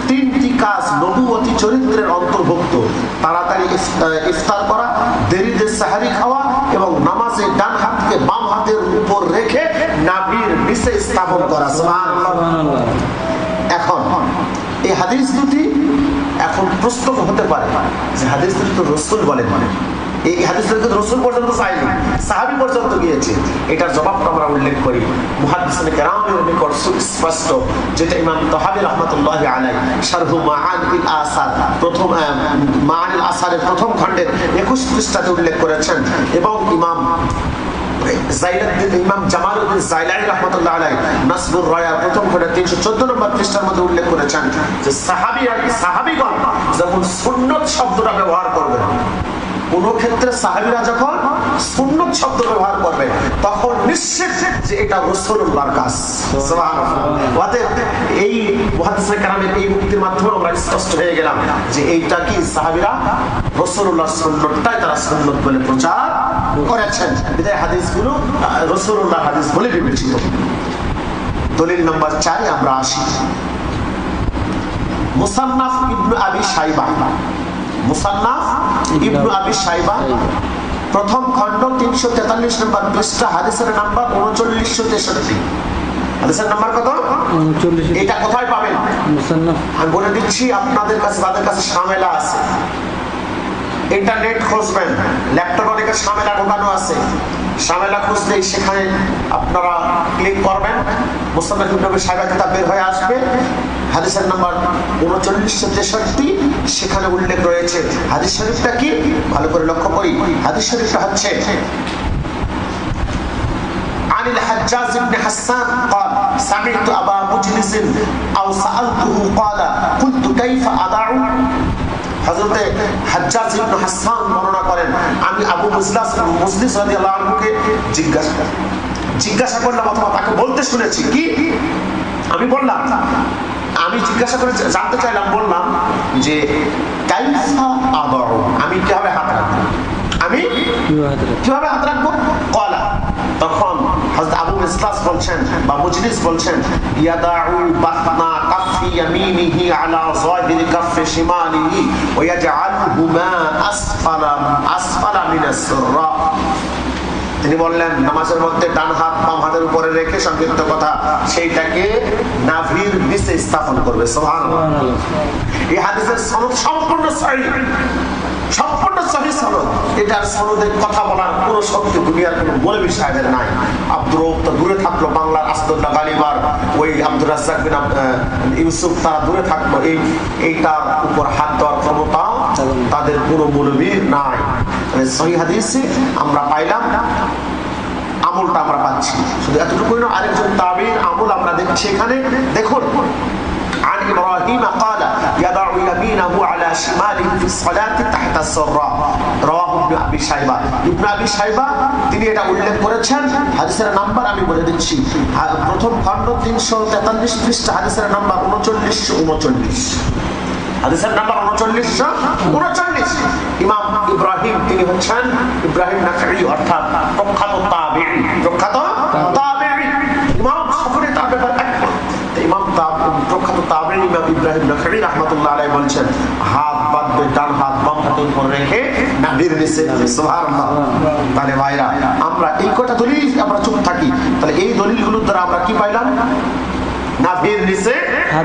তিনটি কাজ নবুয়তি চরিত্রের অন্তর্ভুক্ত: তাড়াতাড়ি ইফতার করা, দেরিতে সাহারি খাওয়া এবং নামাজে ডান হাতকে বাম হাতের উপর রেখে নাভির নিচে স্থাপন করা। সুবহানাল্লাহ। এখন এই হাদিস দুটি এখন প্রশ্ন হতে পারে যে হাদিস দুটি তো রাসূল বলেন, এই হাদিস দুটি তো রাসূল পর্যন্ত যায়নি, সাহাবী পর্যন্ত গিয়েছে। এটার জবাবটা আমরা উল্লেখ করি মুহাদ্দিসিনে কেরামের নিকট সুস্পষ্ট, যেটা ইমাম তাহাবী রাহমাতুল্লাহি আলাইহি শারহু মাআনিল আসার প্রথম মাআনিল আসারের প্রথম খণ্ডের 21 পৃষ্ঠাতে উল্লেখ করেছেন এবং ইমাম জামালউদ্দিন জাইলানী রাহমাতুল্লাহ আলাইহি নাসবুর রায়া প্রথম খণ্ডে 314 নম্বর পৃষ্ঠার মধ্যে উল্লেখ করেছেন যে সাহাবীগণ যখন সুন্নাত শব্দটা ব্যবহার করবেন, কোন ক্ষেত্রে সাহাবীরা যখন সুন্নাত শব্দ ব্যবহার করবে তখন নিশ্চিত যে এটা রাসূলুল্লাহর কাজ। সুবহানাল্লাহ। অতএব এই মুহাদ্দিসে কেরামের এই মুক্তির মাধ্যমে আমরা স্পষ্ট হয়ে গেলাম যে এইটা কি সাহাবীরা রাসূলুল্লাহর সুন্নাতটাই তারা সুন্নাত বলে প্রচার করেছেন। এই হাদিসগুলো রাসূলুল্লাহর হাদিস বলে বিবেচিত। দলিল নাম্বার 4 আমরা আসি। মুসান্নাফ ইবনে আবি শাইবা, মুসান্নাফ ইবনে আবি শাইবা প্রথম খণ্ড 343 নম্বর পৃষ্ঠা, হাদিসের নাম্বার 3963। হাদিসের নাম্বার কত? 39। এটা কোথায় পাবেন? আমি বলে দিচ্ছি আপনাদের কাছে, যাদের কাছে শামেলা আছে, ইন্টারনেট খুঁজবেন, ল্যাপটপ অনেকের শামেলা ঢোকানো আছে, শামেলা খুঁজলেই সেখানে আপনারা ক্লিক করবেন, মুস্তাফা ইবনে নবী সাহেবের কিতাব বের হয়ে আসবে, হাদিসের নাম্বার 3963, সেখানে উল্লেখ রয়েছে। হাদিস শরীফটা কি ভালো করে লক্ষ্য করি। হাদিস শরীফটা হচ্ছে عن الحجاج بن حسان قال سمعت أبا مجلس أو سألته قال قلت كيف أضع। হযরতে হাজ্জাজ ইবনে হাসান বর্ণনা করেন, আমি আবু মুজলিস রাদিয়াল্লাহু আনহুকে জিজ্ঞাসা করলাম অথবা তাকে বলতে শুনেছি কি, আমি বললাম, আমি জিজ্ঞাসা করে জানতে চাইলাম, বললাম যে কাইফা আদাউ, আমি কিভাবে হাত রাখবো, আমি কিভাবে হাত রাখবো। কলা, তখন হযরত আবু মিসলাস বলছেন বা মুজলিস বলছেন, ইয়াদাউ বাতনা কাফি ইয়ামিনিহি আলা যাহিরি কাফি শিমালিহি ওয়া ইয়াজআলহুমা আসফালা মিনাস সিররা। তিনি বললেন নামাজের মধ্যে ডান হাত বাম হাতের উপরে রেখে, সংক্ষিপ্ত কথা, সেইটাকে নাভির নিচে স্থাপন করবে। সুবহানাল্লাহ। এই হাদিসের সনদ সম্পূর্ণ সহিহ, সম্পূর্ণ সহিহ সনদ। এটার সনদে কথা বলার কোনো শক্তি দুনিয়ার কোনো মৌলভী সাহেবের নাই। আব্দুর রউফ তো দূরে থাকলো, বাংলার আসাদুল্লাহ গালিবার ওই আব্দুর রাজ্জাক বিন ইউসুফ তারা দূরে থাকলো, এইটার উপর হাত দেওয়ার ক্ষমতা তাদের কোনো মৌলভীর নাই। সহিহ হাদিসে আমরা পাইলাম, আমলটা আমরা পাচ্ছি, শুধু এতটুকুই না, আরেকজন তাবিঈর আমল আমরা দেখছি এখানে। দেখুন, عن إبراهيم قال يضع يمينه على شماله في الصلاة تحت السرة رواه ابن أبي شيبة। ইবনে আবি শাইবা তিনি এটা উল্লেখ করেছেন। হাদিসের নাম্বার আমি বলে দিচ্ছি, প্রথম খণ্ড 343 পৃষ্ঠা, হাদিসের নাম্বার 3939, হাদিসের নাম্বার 3939। ইমাম ইব্রাহিম তিনি হচ্ছেন ইব্রাহিম নাখঈ, অর্থাৎ প্রখ্যাত তাবিঈ, প্রখ্যাত তাবিঈ, ইমাম সকলে তার ব্যাপারে একমত। ইমাম প্রখ্যাত তাবিঈ ইমাম ইব্রাহিম নাখঈ রাহমাতুল্লাহ আলাইহি বলছেন, হাত বাঁধবে, ডান হাত বাম হাতের উপর রেখে নাভির নিচে। সুবহানাল্লাহ। তাহলে ভাইরা, আমরা এই কটা দলিল আমরা চুপ থাকি, তাহলে এই দলিলগুলোর দ্বারা আমরা কি পাইলাম? নাভির নিচে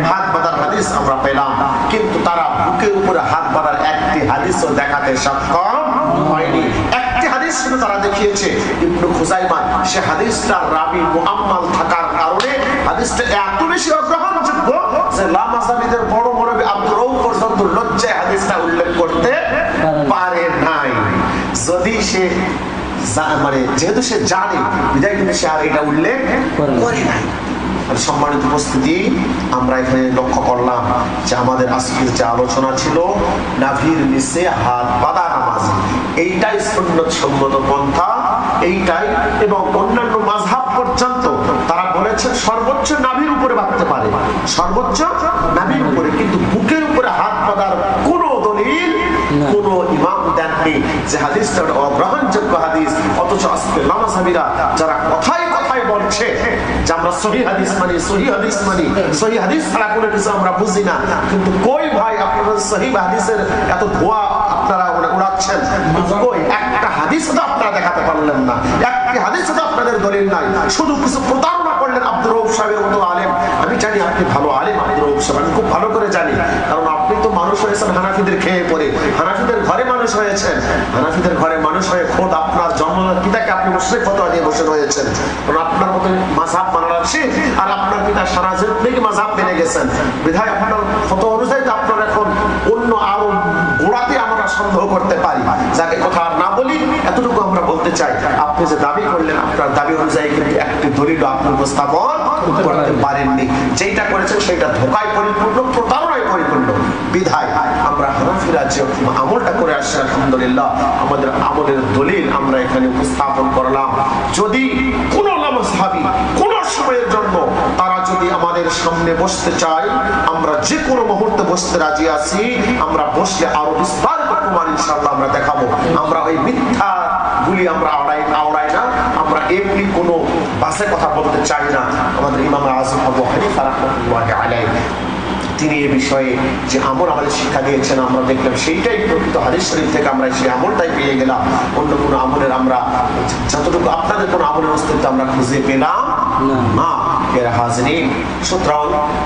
হাত বাঁধার হাদিস আমরা পেলাম, কিন্তু তারা বুকের উপরে হাত বাঁধার একটি হাদিসও দেখাতে সক্ষম হয়নি। একটি হাদিস শুধু তারা দেখিয়েছে, ইবনে খুজাইমা, সে হাদিসটার রাবি মুআম্মাল থাকার কারণে হাদিসটা এত বেশি অগ্রহণযোগ্য যে লামাসাবিদের বড় মুরব্বি আব্দুর রউফ পর্যন্ত লজ্জায় হাদিসটা উল্লেখ করতে পারে নাই। যদি সে মানে যেহেতু সে জানে, বিধায় কিন্তু সে আর এটা উল্লেখ করে নাই। সম্মানিত উপস্থিতি, আমরা এখানে লক্ষ্য করলাম যে আমাদের আজকের যে আলোচনা ছিল নাভির নিচে হাত বাঁধা নামাজ, এইটাই সুন্নত সম্মত পন্থা, এইটাই। এবং অন্যান্য মাযহাব পর্যন্ত তারা বলেছেন সর্বোচ্চ নাভির উপরে বাঁধতে পারে, সর্বোচ্চ নাভির উপরে, কিন্তু বুকের উপরে হাত বাঁধার কোনো দলিল কোন ইমাম দেননি যে হাদিসটা অগ্রহণযোগ্য হাদিস। অথচ আজকে লামাসাবিরা যারা কথায় কথায় বলছে যে আমরা সহিহ হাদিস মানি, সহিহ হাদিস মানি, সহিহ হাদিস ছাড়া কোনো কিছু আমরা বুঝি না, কিন্তু কই ভাই আপনারা সহিহ হাদিসের এত ধোয়া আপনারা উড়াচ্ছেন, কই একটা হাদিস তো আপনারা দেখাতে পারলেন না, একটি হাদিস তো আপনাদের দলিল নাই, শুধু কিছু প্রতারণা করলেন আব্দুর রউফ সাহেবের মতো আলেম। আমি জানি আপনি ভালো আলেম আব্দুর রউফ সাহেব, আমি খুব ভালো করে জানি, কারণ আপনি তো মানুষ হয়েছেন হানাফিদের খেয়ে পড়ে, হানাফিদের ঘরে মানুষ হয়েছেন, হানাফিদের ঘরে মানুষ হয়ে খোদ আপনার জন্মদাতা পিতাকে আপনি মুশরিক ফতোয়া দিয়ে বসে রয়েছেন, কারণ আপনার মতো মাযহাব মানা লাগছে, আর আপনার পিতা সারা জিন্দেগি মাযহাব মেনে গেছেন, বিধায় আপনার ফতোয়া অনুযায়ী আপনার এখন অন্য আরো গোড়াতে আমরা সন্দেহ করতে পারি। যাকে কথা না বলি, এতটুকু আমরা বলতে চাই, আপনি যে দাবি করলেন আপনার দাবি অনুযায়ী কিন্তু একটি দলিল আপনি উপস্থাপন করতে পারেননি, যেটা করেছেন সেটা ধোঁকায় পরিপূর্ণ, প্রতারণায় পরিপূর্ণ। বিধায় আমরা হানাফিরা যে আমলটা করে আসছি, আলহামদুলিল্লাহ আমাদের আমলের দলিল আমরা এখানে উপস্থাপন করলাম। যদি কোন লামাযহাবী কোন সময়ের জন্য তারা যদি আমাদের সামনে বসতে চায়, আমরা যে কোনো মুহূর্তে বসতে রাজি আছি, আমরা বসলে আরো বিস্তারিত প্রমাণ ইনশাআল্লাহ আমরা দেখাবো। আমরা ওই মিথ্যা গুলি আমরা আওড়াই না, আমরা এমনি কোনো বাসে কথা বলতে চাই না। আমাদের ইমাম আযম আবু হানিফা রাহমাতুল্লাহি আলাইহি তিনি এই বিষয়ে যে আমল আমাদের শিক্ষা দিয়েছেন, আমরা দেখলাম সেইটাই প্রকৃত হাদিস শরীফ থেকে আমরা সেই আমলটাই পেয়ে গেলাম। অন্য কোনো আমলের আমরা যতটুকু আপনাদের কোনো আমলের অস্তিত্ব আমরা খুঁজে পেলাম না। এর হাজিরিন, সুতরাং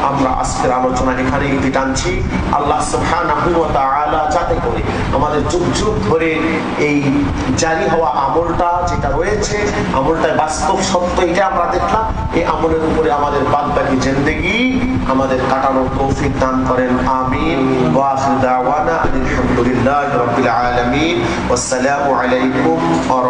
আমরা আজকের আলোচনা এখানে ইতি টানছি। আল্লাহ সুবহানাহু ওয়া তাআলা যাতে করে আমাদের যুগ যুগ ধরে এই জারি হওয়া আমলটা যেটা রয়েছে, আমলটা বাস্তব সত্য, এটা আমরা দেখলাম, এই আমলের উপরে আমাদের বাদবাকি জিন্দেগি আমাদের কাটানোর তৌফিক দান করেন। আমিন। ওয়া আখিরু দাওয়ানা আলহামদুলিল্লাহি রাব্বিল আলামিন। ওয়াসসালামু আলাইকুম ওয়া